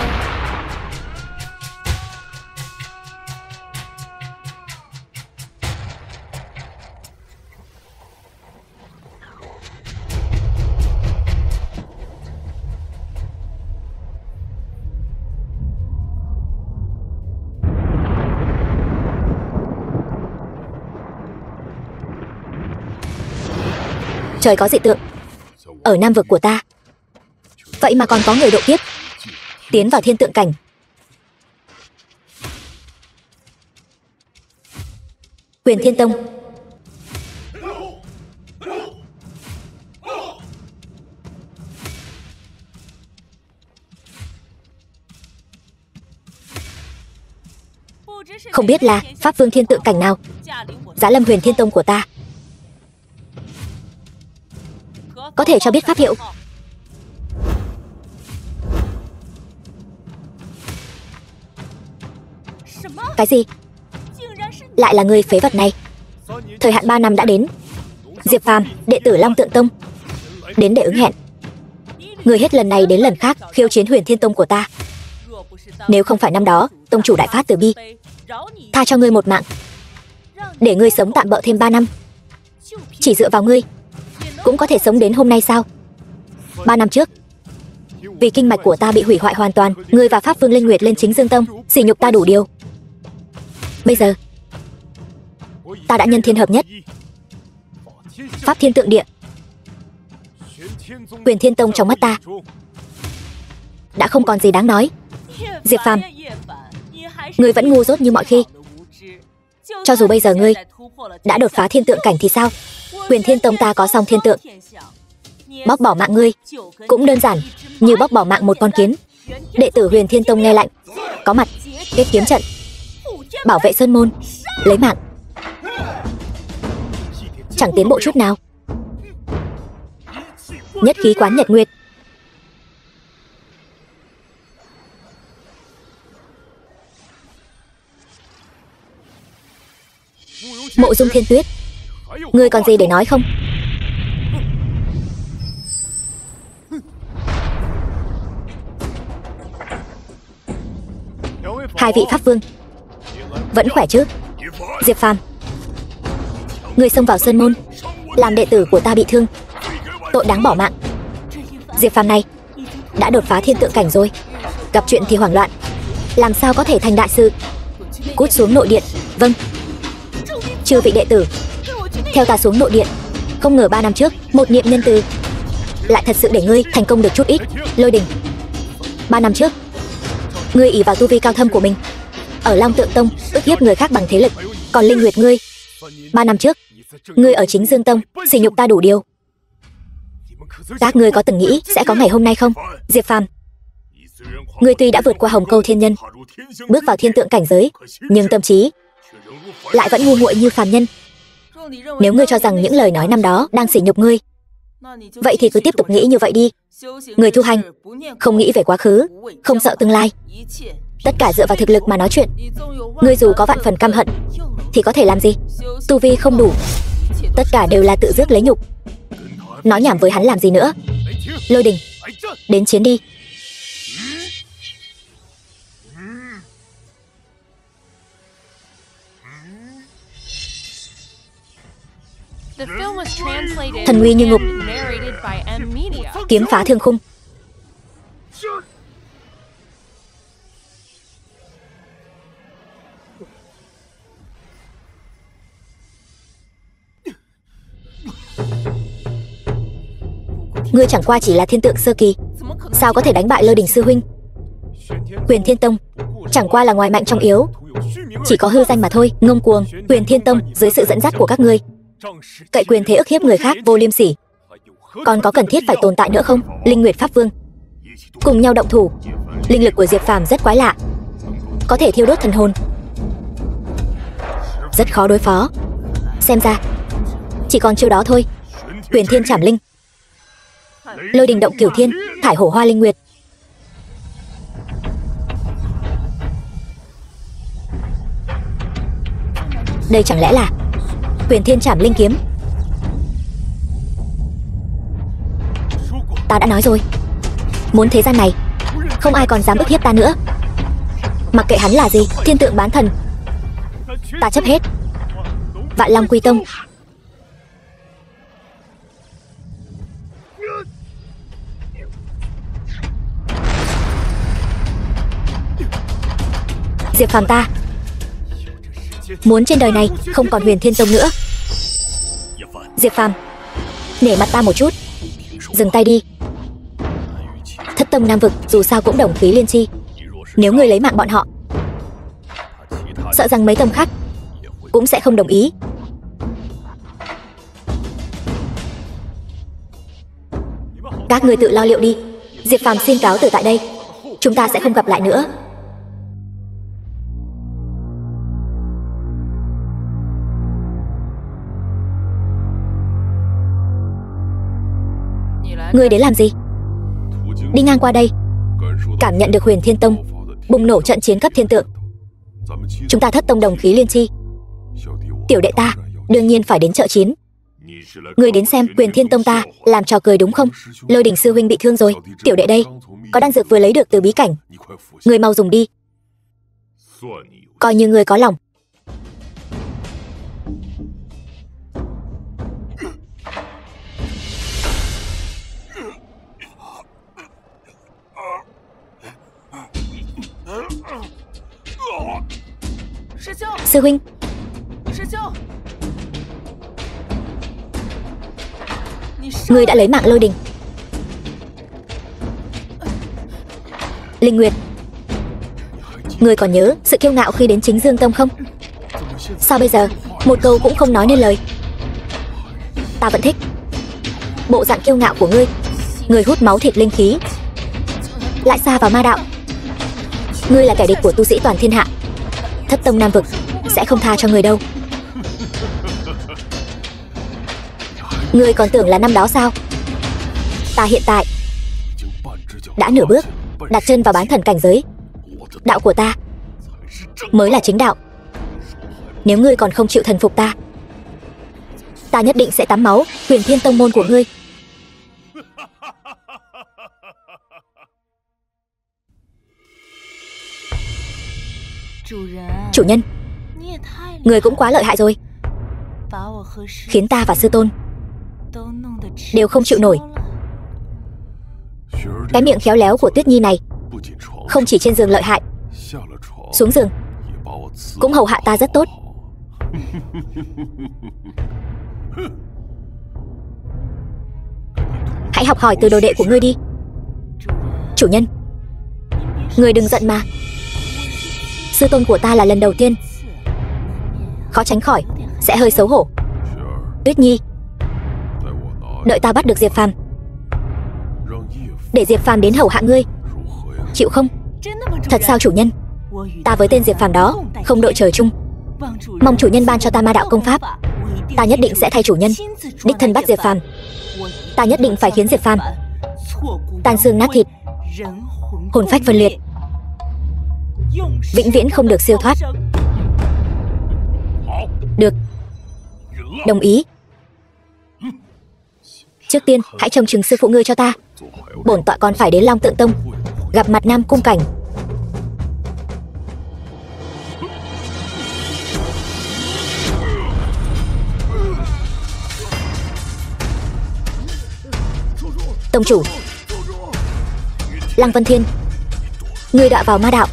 Trời có dị tượng. Ở Nam vực của ta, vậy mà còn có người độ kiếp tiến vào thiên tượng cảnh. Huyền Thiên Tông. Không biết là Pháp Vương thiên tượng cảnh nào giá lâm Huyền Thiên Tông của ta. Có thể cho biết pháp hiệu. Cái gì? Lại là người phế vật này. Thời hạn 3 năm đã đến. Diệp Phàm, đệ tử Long Tượng Tông, đến để ứng hẹn. Người hết lần này đến lần khác khiêu chiến Huyền Thiên Tông của ta. Nếu không phải năm đó tông chủ đại phát từ bi, tha cho ngươi một mạng, để ngươi sống tạm bợ thêm 3 năm, chỉ dựa vào ngươi cũng có thể sống đến hôm nay sao? 3 năm trước, vì kinh mạch của ta bị hủy hoại hoàn toàn, ngươi và Pháp Vương Linh Nguyệt lên Chính Dương Tông, sỉ nhục ta đủ điều. Bây giờ ta đã nhân thiên hợp nhất, Pháp Thiên Tượng Địa, Huyền Thiên Tông trong mắt ta đã không còn gì đáng nói. Diệp Phàm, ngươi vẫn ngu dốt như mọi khi. Cho dù bây giờ ngươi đã đột phá thiên tượng cảnh thì sao? Huyền Thiên Tông ta có song thiên tượng, bóc bỏ mạng ngươi cũng đơn giản như bóc bỏ mạng một con kiến. Đệ tử Huyền Thiên Tông nghe lạnh, có mặt kết kiếm trận, bảo vệ sơn môn, lấy mạng. Chẳng tiến bộ chút nào. Nhất khí quán nhật nguyệt. Mộ Dung Thiên Tuyết, ngươi còn gì để nói không? Hai vị Pháp Vương vẫn khỏe chứ? Diệp Phàm, ngươi xông vào sơn môn làm đệ tử của ta bị thương, tội đáng bỏ mạng. Diệp Phàm này đã đột phá thiên tượng cảnh rồi, gặp chuyện thì hoảng loạn, làm sao có thể thành đại sự? Cút xuống nội điện. Vâng. Chư vị đệ tử, theo ta xuống nội điện. Không ngờ 3 năm trước một niệm nhân từ lại thật sự để ngươi thành công được chút ít. Lôi Đình, 3 năm trước ngươi ỷ vào tu vi cao thâm của mình ở Long Tượng Tông ức hiếp người khác bằng thế lực, còn Linh Nguyệt ngươi, 3 năm trước ngươi ở Chính Dương Tông sỉ nhục ta đủ điều. Các ngươi có từng nghĩ sẽ có ngày hôm nay không? Diệp Phàm, ngươi tuy đã vượt qua Hồng Câu Thiên Nhân, bước vào thiên tượng cảnh giới, nhưng tâm trí lại vẫn ngu muội như phàm nhân. Nếu ngươi cho rằng những lời nói năm đó đang sỉ nhục ngươi, vậy thì cứ tiếp tục nghĩ như vậy đi. Người tu hành không nghĩ về quá khứ, không sợ tương lai, tất cả dựa vào thực lực mà nói chuyện. Ngươi dù có vạn phần căm hận thì có thể làm gì? Tu vi không đủ, tất cả đều là tự rước lấy nhục. Nói nhảm với hắn làm gì nữa? Lôi Đình, đến chiến đi. Thần uy như ngục, kiếm phá thương khung. Ngươi chẳng qua chỉ là thiên tượng sơ kỳ, sao có thể đánh bại Lôi Đình sư huynh? Huyền Thiên Tông chẳng qua là ngoài mạnh trong yếu, chỉ có hư danh mà thôi. Ngông cuồng. Huyền Thiên Tông dưới sự dẫn dắt của các ngươi cậy quyền thế ức hiếp người khác vô liêm sỉ, còn có cần thiết phải tồn tại nữa không? Linh Nguyệt Pháp Vương cùng nhau động thủ. Linh lực của Diệp Phàm rất quái lạ, có thể thiêu đốt thần hồn, rất khó đối phó. Xem ra chỉ còn chiêu đó thôi. Huyền Thiên Trảm Linh, Lôi Đình Động Cửu Thiên, Thải Hổ Hoa Linh Nguyệt. Đây chẳng lẽ là Huyền Thiên Trảm Linh kiếm? Ta đã nói rồi, muốn thế gian này không ai còn dám ức hiếp ta nữa. Mặc kệ hắn là gì, thiên tượng bán thần, ta chấp hết. Vạn Long Quy Tông. Diệp Phàm, ta muốn trên đời này không còn Huyền Thiên Tông nữa. Diệp Phàm, Nể mặt ta một chút. Dừng tay đi. Thất tông Nam vực dù sao cũng đồng khí liên chi. Nếu ngươi lấy mạng bọn họ, sợ rằng mấy tông khác cũng sẽ không đồng ý. Các ngươi tự lo liệu đi. Diệp Phàm xin cáo từ tại đây. Chúng ta sẽ không gặp lại nữa. Ngươi đến làm gì? Đi ngang qua đây, cảm nhận được Huyền Thiên Tông bùng nổ trận chiến cấp thiên tượng. Chúng ta Thất tông đồng khí liên chi. Tiểu đệ ta đương nhiên phải đến trợ chiến. Ngươi đến xem Huyền Thiên Tông ta làm trò cười đúng không? Lôi Đình sư huynh bị thương rồi. Tiểu đệ đây có đan dược vừa lấy được từ bí cảnh. Ngươi mau dùng đi. Coi như ngươi có lòng. Sư huynh. Ngươi đã lấy mạng Lôi Đình. Linh Nguyệt, ngươi còn nhớ sự kiêu ngạo khi đến Chính Dương Tông không? Sao bây giờ một câu cũng không nói nên lời? Ta vẫn thích bộ dạng kiêu ngạo của ngươi. Ngươi hút máu thịt linh khí, lại xa vào ma đạo. Ngươi là kẻ địch của tu sĩ toàn thiên hạ. Thất tông Nam vực sẽ không tha cho ngươi đâu. Ngươi còn tưởng là năm đó sao? Ta hiện tại đã nửa bước đặt chân vào bán thần cảnh giới. Đạo của ta mới là chính đạo. Nếu ngươi còn không chịu thần phục ta, ta nhất định sẽ tắm máu Huyền Thiên Tông môn của ngươi. Chủ nhân, người cũng quá lợi hại rồi. Khiến ta và sư tôn đều không chịu nổi. Cái miệng khéo léo của Tuyết Nhi này không chỉ trên giường lợi hại, xuống giường cũng hầu hạ ta rất tốt. Hãy học hỏi từ đồ đệ của ngươi đi. Chủ nhân, người đừng giận mà. Sư tôn của ta là lần đầu tiên, khó tránh khỏi sẽ hơi xấu hổ. Tuyết Nhi, đợi ta bắt được Diệp Phàm, để Diệp Phàm đến hầu hạ ngươi, chịu không? Thật sao chủ nhân? Ta với tên Diệp Phàm đó không đội trời chung. Mong chủ nhân ban cho ta ma đạo công pháp. Ta nhất định sẽ thay chủ nhân đích thân bắt Diệp Phàm. Ta nhất định phải khiến Diệp Phàm tan xương nát thịt, hồn phách phân liệt, vĩnh viễn không được siêu thoát. Được, đồng ý. Trước tiên hãy trông chừng sư phụ ngươi cho ta. Bổn tọa còn phải đến Long Tượng Tông gặp mặt Nam Cung Cảnh. Tông chủ Lăng Vân Thiên, ngươi đọa vào ma đạo,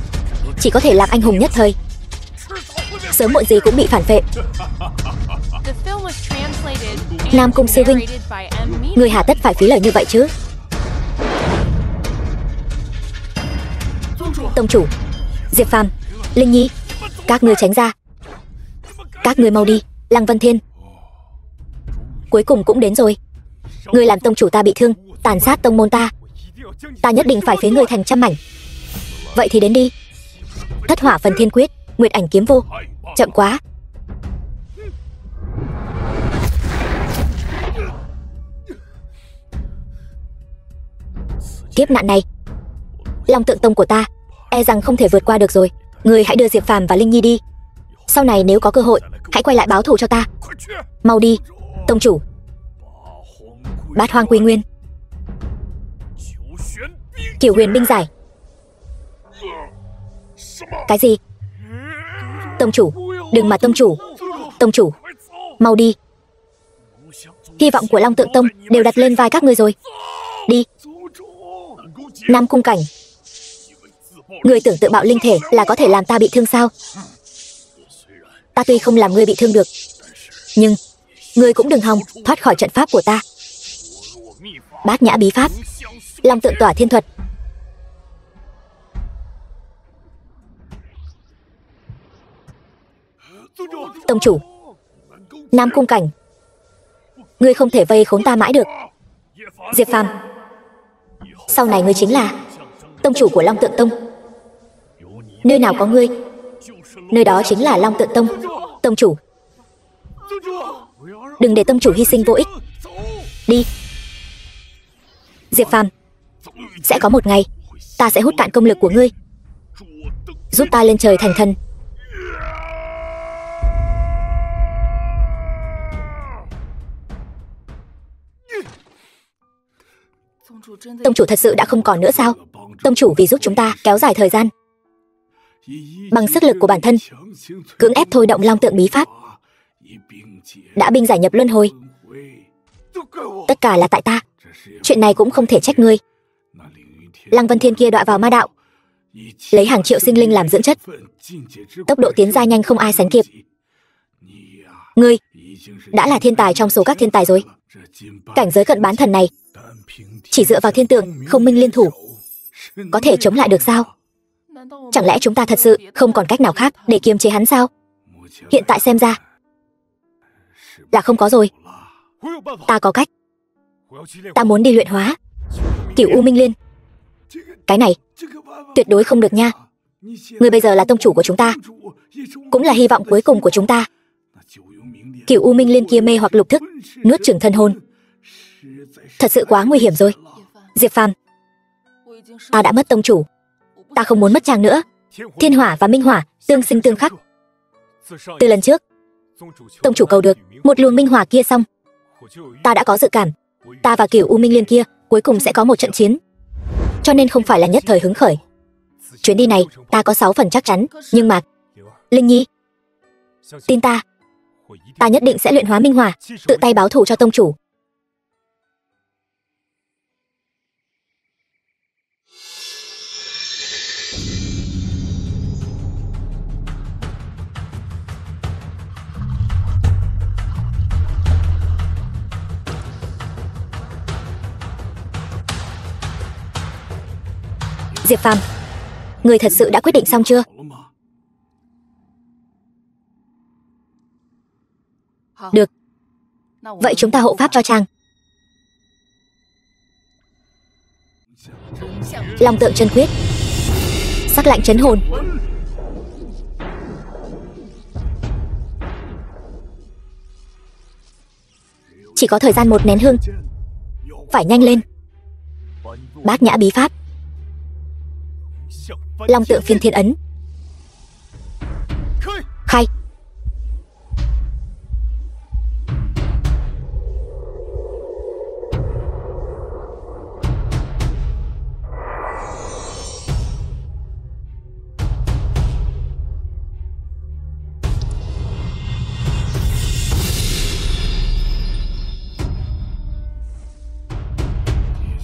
chỉ có thể làm anh hùng nhất thời, sớm muộn gì cũng bị phản vệ. Nam Cung sư huynh, ngươi hà tất phải phí lời như vậy chứ? Tông chủ, Diệp Phàm, Linh Nhi, các ngươi tránh ra. Các ngươi mau đi. Lăng Vân Thiên cuối cùng cũng đến rồi. Ngươi làm tông chủ ta bị thương, tàn sát tông môn ta, ta nhất định phải phế ngươi thành trăm mảnh. Vậy thì đến đi. Thất Hỏa Phần Thiên Quyết, Nguyệt Ảnh Kiếm Vô. Chậm quá. Kiếp nạn này, Long Tượng Tông của ta e rằng không thể vượt qua được rồi. Ngươi hãy đưa Diệp Phàm và Linh Nhi đi. Sau này nếu có cơ hội, hãy quay lại báo thù cho ta. Mau đi. Tông chủ. Bát Hoang Quy Nguyên, Cửu Huyền binh giải. Cái gì? Tông chủ, đừng mà tông chủ. Tông chủ, mau đi. Hy vọng của Long Tượng Tông đều đặt lên vai các ngươi rồi. Đi. Nam Cung Cảnh, ngươi tưởng tự bạo linh thể là có thể làm ta bị thương sao? Ta tuy không làm ngươi bị thương được, nhưng ngươi cũng đừng hòng thoát khỏi trận pháp của ta. Bát Nhã bí pháp, Long Tượng Tỏa Thiên thuật. Tông chủ, Nam Cung Cảnh, ngươi không thể vây khốn ta mãi được. Diệp Phàm, sau này ngươi chính là tông chủ của Long Tượng Tông. Nơi nào có ngươi, nơi đó chính là Long Tượng Tông. Tông chủ, đừng để tông chủ hy sinh vô ích. Đi. Diệp Phàm, sẽ có một ngày ta sẽ hút cạn công lực của ngươi, giúp ta lên trời thành thần. Tông chủ thật sự đã không còn nữa sao? Tông chủ vì giúp chúng ta kéo dài thời gian, bằng sức lực của bản thân cưỡng ép thôi động Long Tượng bí pháp, đã binh giải nhập luân hồi. Tất cả là tại ta. Chuyện này cũng không thể trách ngươi. Lăng Vân Thiên kia đọa vào ma đạo, lấy hàng triệu sinh linh làm dưỡng chất, tốc độ tiến gia nhanh không ai sánh kịp. Ngươi đã là thiên tài trong số các thiên tài rồi. Cảnh giới cận bán thần này, chỉ dựa vào thiên tượng không minh liên thủ, có thể chống lại được sao? Chẳng lẽ chúng ta thật sự không còn cách nào khác để kiềm chế hắn sao? Hiện tại xem ra là không có rồi. Ta có cách. Ta muốn đi luyện hóa Cửu U Minh Liên. Cái này tuyệt đối không được nha. Ngươi bây giờ là tông chủ của chúng ta, cũng là hy vọng cuối cùng của chúng ta. Cửu U Minh Liên kia mê hoặc lục thức, nuốt chửng thân hồn, thật sự quá nguy hiểm rồi. Diệp Phàm, ta đã mất tông chủ, ta không muốn mất chàng nữa. Thiên hỏa và minh hỏa tương sinh tương khắc. Từ lần trước tông chủ cầu được một luồng minh hỏa kia xong, ta đã có dự cảm ta và Cửu U Minh Liên kia cuối cùng sẽ có một trận chiến, cho nên không phải là nhất thời hứng khởi. Chuyến đi này ta có 6 phần chắc chắn, nhưng mà Linh Nhi, tin ta, ta nhất định sẽ luyện hóa minh hỏa, tự tay báo thù cho tông chủ. Diệp Phàm, người thật sự đã quyết định xong chưa? Được. Vậy chúng ta hộ pháp cho chàng. Long Tượng chân quyết, sắc lạnh chấn hồn. Chỉ có thời gian 1 nén hương, phải nhanh lên. Bát Nhã bí pháp, Long Tượng phiên thiên ấn. Khai.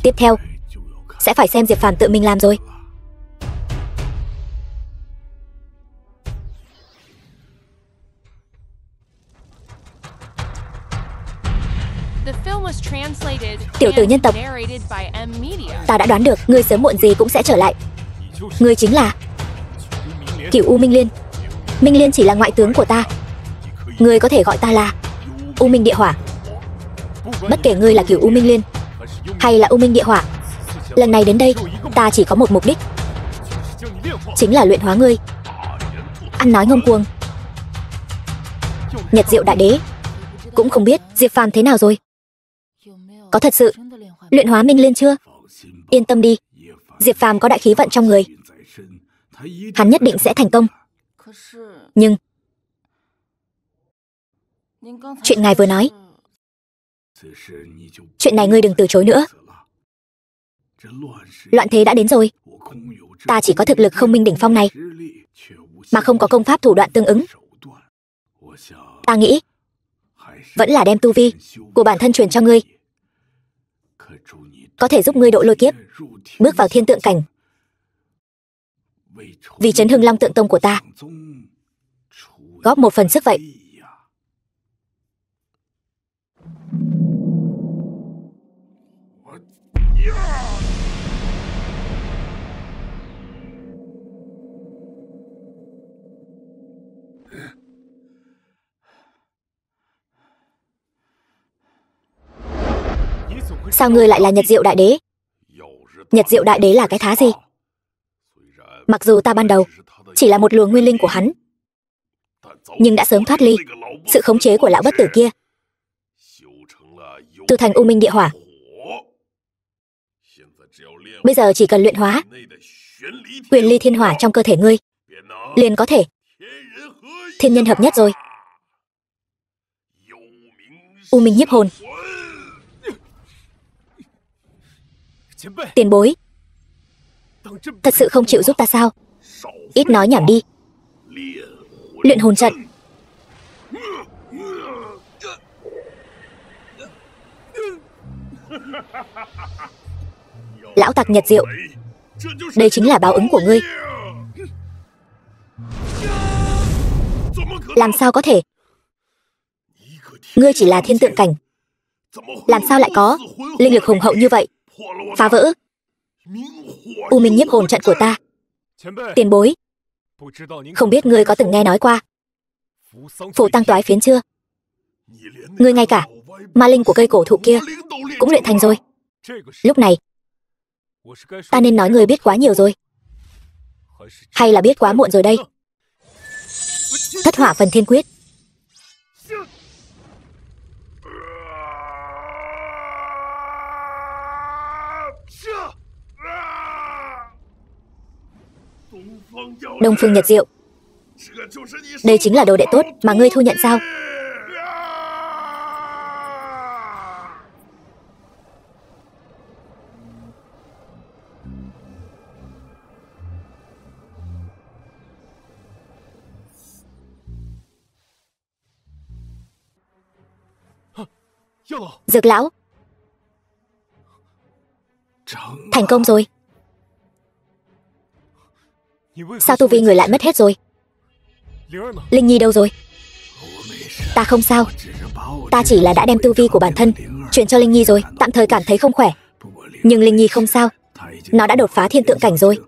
Tiếp theo sẽ phải xem Diệp Phàm tự mình làm rồi. Tiểu tử nhân tộc, ta đã đoán được ngươi sớm muộn gì cũng sẽ trở lại. Ngươi chính là Cửu U Minh Liên. Minh Liên chỉ là ngoại tướng của ta, ngươi có thể gọi ta là U Minh Địa Hỏa. Bất kể ngươi là Cửu U Minh Liên hay là U Minh Địa Hỏa, lần này đến đây ta chỉ có một mục đích, chính là luyện hóa ngươi. Ăn nói ngông cuồng. Nhật Diệu Đại Đế cũng không biết Diệp Phàm thế nào rồi. Có thật sự luyện hóa Minh Liên chưa? Yên tâm đi, Diệp Phàm có đại khí vận trong người, hắn nhất định sẽ thành công. Nhưng chuyện ngài vừa nói, chuyện này ngươi đừng từ chối nữa. Loạn thế đã đến rồi, ta chỉ có thực lực không minh đỉnh phong này, mà không có công pháp thủ đoạn tương ứng. Ta nghĩ vẫn là đem tu vi của bản thân truyền cho ngươi, có thể giúp ngươi độ lôi kiếp, bước vào thiên tượng cảnh, vì chấn hưng Long Tượng Tông của ta góp một phần sức vậy. Sao ngươi lại là Nhật Diệu Đại Đế? Nhật Diệu Đại Đế là cái thá gì? Mặc dù ta ban đầu chỉ là một luồng nguyên linh của hắn, nhưng đã sớm thoát ly sự khống chế của lão bất tử kia, tu thành U Minh Địa Hỏa. Bây giờ chỉ cần luyện hóa Huyền Ly Thiên Hỏa trong cơ thể ngươi, liền có thể thiên nhân hợp nhất rồi. U Minh Nhiếp Hồn. Tiền bối, thật sự không chịu giúp ta sao? Ít nói nhảm đi. Luyện hồn trận. Lão tặc Nhật Diệu, đây chính là báo ứng của ngươi. Làm sao có thể? Ngươi chỉ là thiên tượng cảnh, làm sao lại có linh lực hùng hậu như vậy, phá vỡ U Minh Nhiếp Hồn trận của ta? Tiền bối, không biết ngươi có từng nghe nói qua Phù Tăng Toái Phiến chưa? Ngươi ngay cả ma linh của cây cổ thụ kia cũng luyện thành rồi. Lúc này ta nên nói ngươi biết quá nhiều rồi, hay là biết quá muộn rồi đây? Thất Hỏa Phần Thiên Quyết. Đông Phương Nhật Diệu, đây chính là đồ đệ tốt mà ngươi thu nhận sao? Dược lão, thành công rồi. Sao tu vi người lại mất hết rồi? Linh Nhi đâu rồi? Ta không sao, ta chỉ là đã đem tu vi của bản thân truyền cho Linh Nhi rồi, tạm thời cảm thấy không khỏe. Nhưng Linh Nhi không sao, nó đã đột phá thiên tượng cảnh rồi.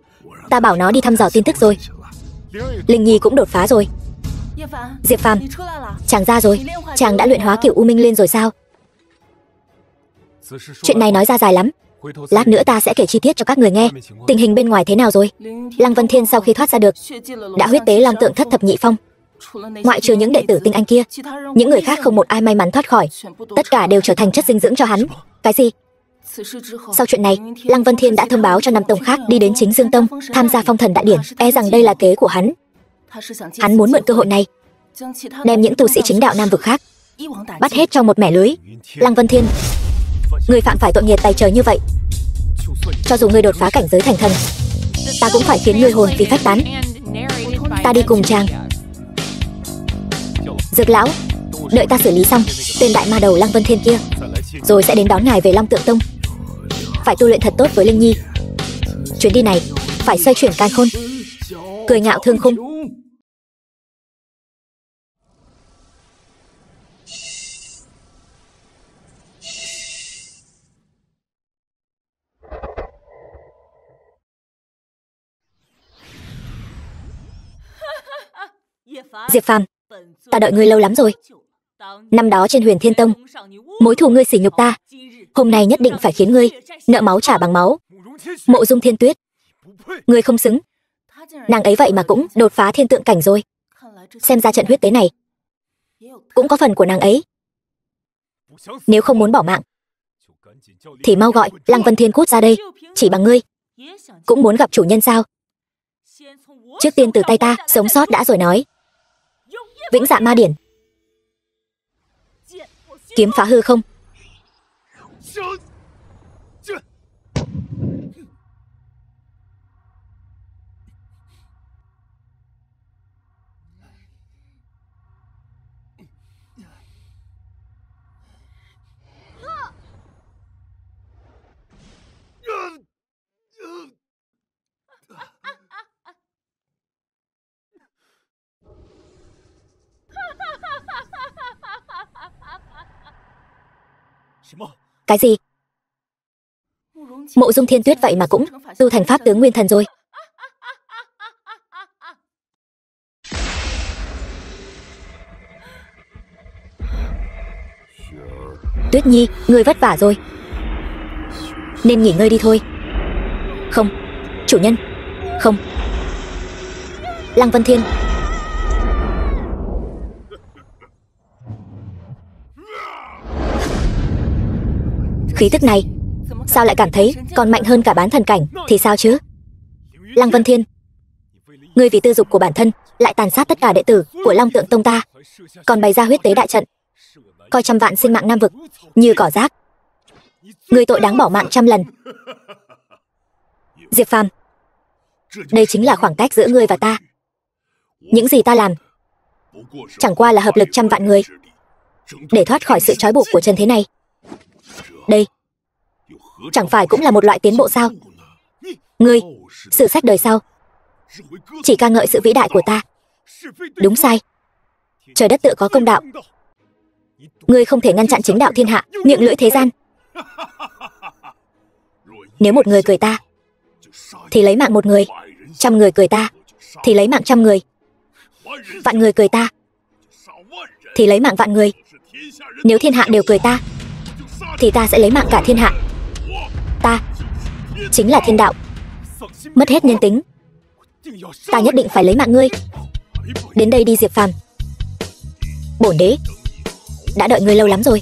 Ta bảo nó đi thăm dò tin tức rồi. Linh Nhi cũng đột phá rồi. Diệp Phàm, chàng ra rồi. Chàng đã luyện hóa cửu U Minh Liên rồi sao? Chuyện này nói ra dài lắm, lát nữa ta sẽ kể chi tiết cho các người nghe. Tình hình bên ngoài thế nào rồi? Lăng Vân Thiên sau khi thoát ra được đã huyết tế Long Tượng Thất Thập Nhị Phong. Ngoại trừ những đệ tử tinh anh kia, những người khác không một ai may mắn thoát khỏi. Tất cả đều trở thành chất dinh dưỡng cho hắn. Cái gì? Sau chuyện này, Lăng Vân Thiên đã thông báo cho 5 tông khác đi đến Chính Dương Tông tham gia phong thần đại điển. E rằng đây là kế của hắn. Hắn muốn mượn cơ hội này đem những tu sĩ chính đạo Nam vực khác bắt hết trong một mẻ lưới. Lăng Vân Thiên, người phạm phải tội nghiệp tày trời như vậy, cho dù ngươi đột phá cảnh giới thành thần, ta cũng phải khiến ngươi hồn phi phách tán. Ta đi cùng chàng. Dược lão, đợi ta xử lý xong tên đại ma đầu Lăng Vân Thiên kia, rồi sẽ đến đón ngài về Long Tượng Tông. Phải tu luyện thật tốt với Linh Nhi. Chuyến đi này phải xoay chuyển càn khôn, cười ngạo thương khung. Diệp Phàm, ta đợi ngươi lâu lắm rồi. Năm đó trên Huyền Thiên Tông, mối thù ngươi sỉ nhục ta, hôm nay nhất định phải khiến ngươi nợ máu trả bằng máu. Mộ Dung Thiên Tuyết, ngươi không xứng. Nàng ấy vậy mà cũng đột phá thiên tượng cảnh rồi. Xem ra trận huyết tế này cũng có phần của nàng ấy. Nếu không muốn bỏ mạng thì mau gọi Lăng Vân Thiên cút ra đây. Chỉ bằng ngươi cũng muốn gặp chủ nhân sao? Trước tiên từ tay ta sống sót đã rồi nói. Vĩnh Dạ Ma Điển, kiếm phá hư không. Cái gì? Mộ Dung Thiên Tuyết vậy mà cũng tu thành pháp tướng nguyên thần rồi. Tuyết Nhi, ngươi vất vả rồi, nên nghỉ ngơi đi thôi. Không, chủ nhân. Không. Lăng Vân Thiên. Khí tức này sao lại cảm thấy còn mạnh hơn cả bán thần cảnh thì sao chứ? Lăng Vân Thiên, ngươi vì tư dục của bản thân lại tàn sát tất cả đệ tử của Long Tượng Tông ta, còn bày ra huyết tế đại trận, coi trăm vạn sinh mạng Nam vực như cỏ rác. Ngươi tội đáng bỏ mạng trăm lần. Diệp Phàm, đây chính là khoảng cách giữa ngươi và ta. Những gì ta làm chẳng qua là hợp lực trăm vạn người để thoát khỏi sự trói buộc của trần thế này. Đây chẳng phải cũng là một loại tiến bộ sao? Ngươi, sử sách đời sau chỉ ca ngợi sự vĩ đại của ta. Đúng sai, trời đất tự có công đạo. Ngươi không thể ngăn chặn chính đạo thiên hạ, miệng lưỡi thế gian. Nếu một người cười ta thì lấy mạng một người, trăm người cười ta thì lấy mạng trăm người, vạn người cười ta thì lấy mạng vạn người. Nếu thiên hạ đều cười ta thì ta sẽ lấy mạng cả thiên hạ. Ta chính là thiên đạo, mất hết nhân tính. Ta nhất định phải lấy mạng ngươi. Đến đây đi Diệp Phàm, bổn đế đã đợi ngươi lâu lắm rồi.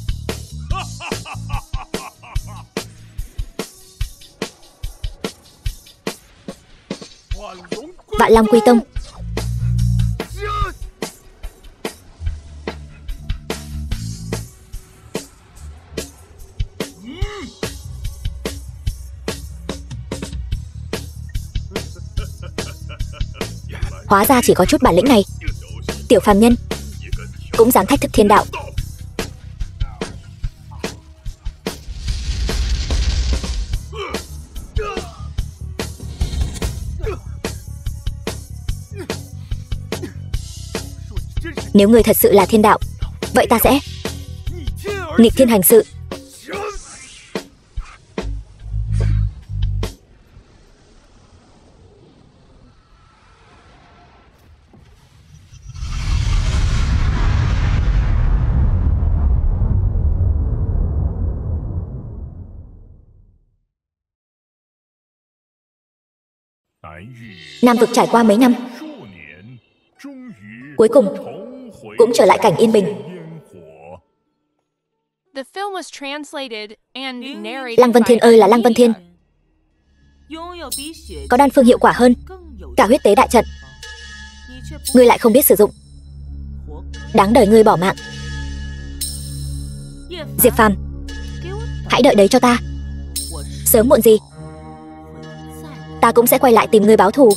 Vạn Long Quy Tông. Hóa ra chỉ có chút bản lĩnh này. Tiểu phàm nhân cũng dám thách thức thiên đạo. Nếu người thật sự là thiên đạo, vậy ta sẽ nghịch thiên hành sự. Nam vực trải qua mấy năm, cuối cùng cũng trở lại cảnh yên bình. The film was translated and narrated Lăng Vân Thiên ơi là Lăng Vân Thiên, có đan phương hiệu quả hơn cả huyết tế đại trận, ngươi lại không biết sử dụng. Đáng đời ngươi bỏ mạng. Diệp Phàm, hãy đợi đấy cho ta. Sớm muộn gì ta cũng sẽ quay lại tìm ngươi báo thù.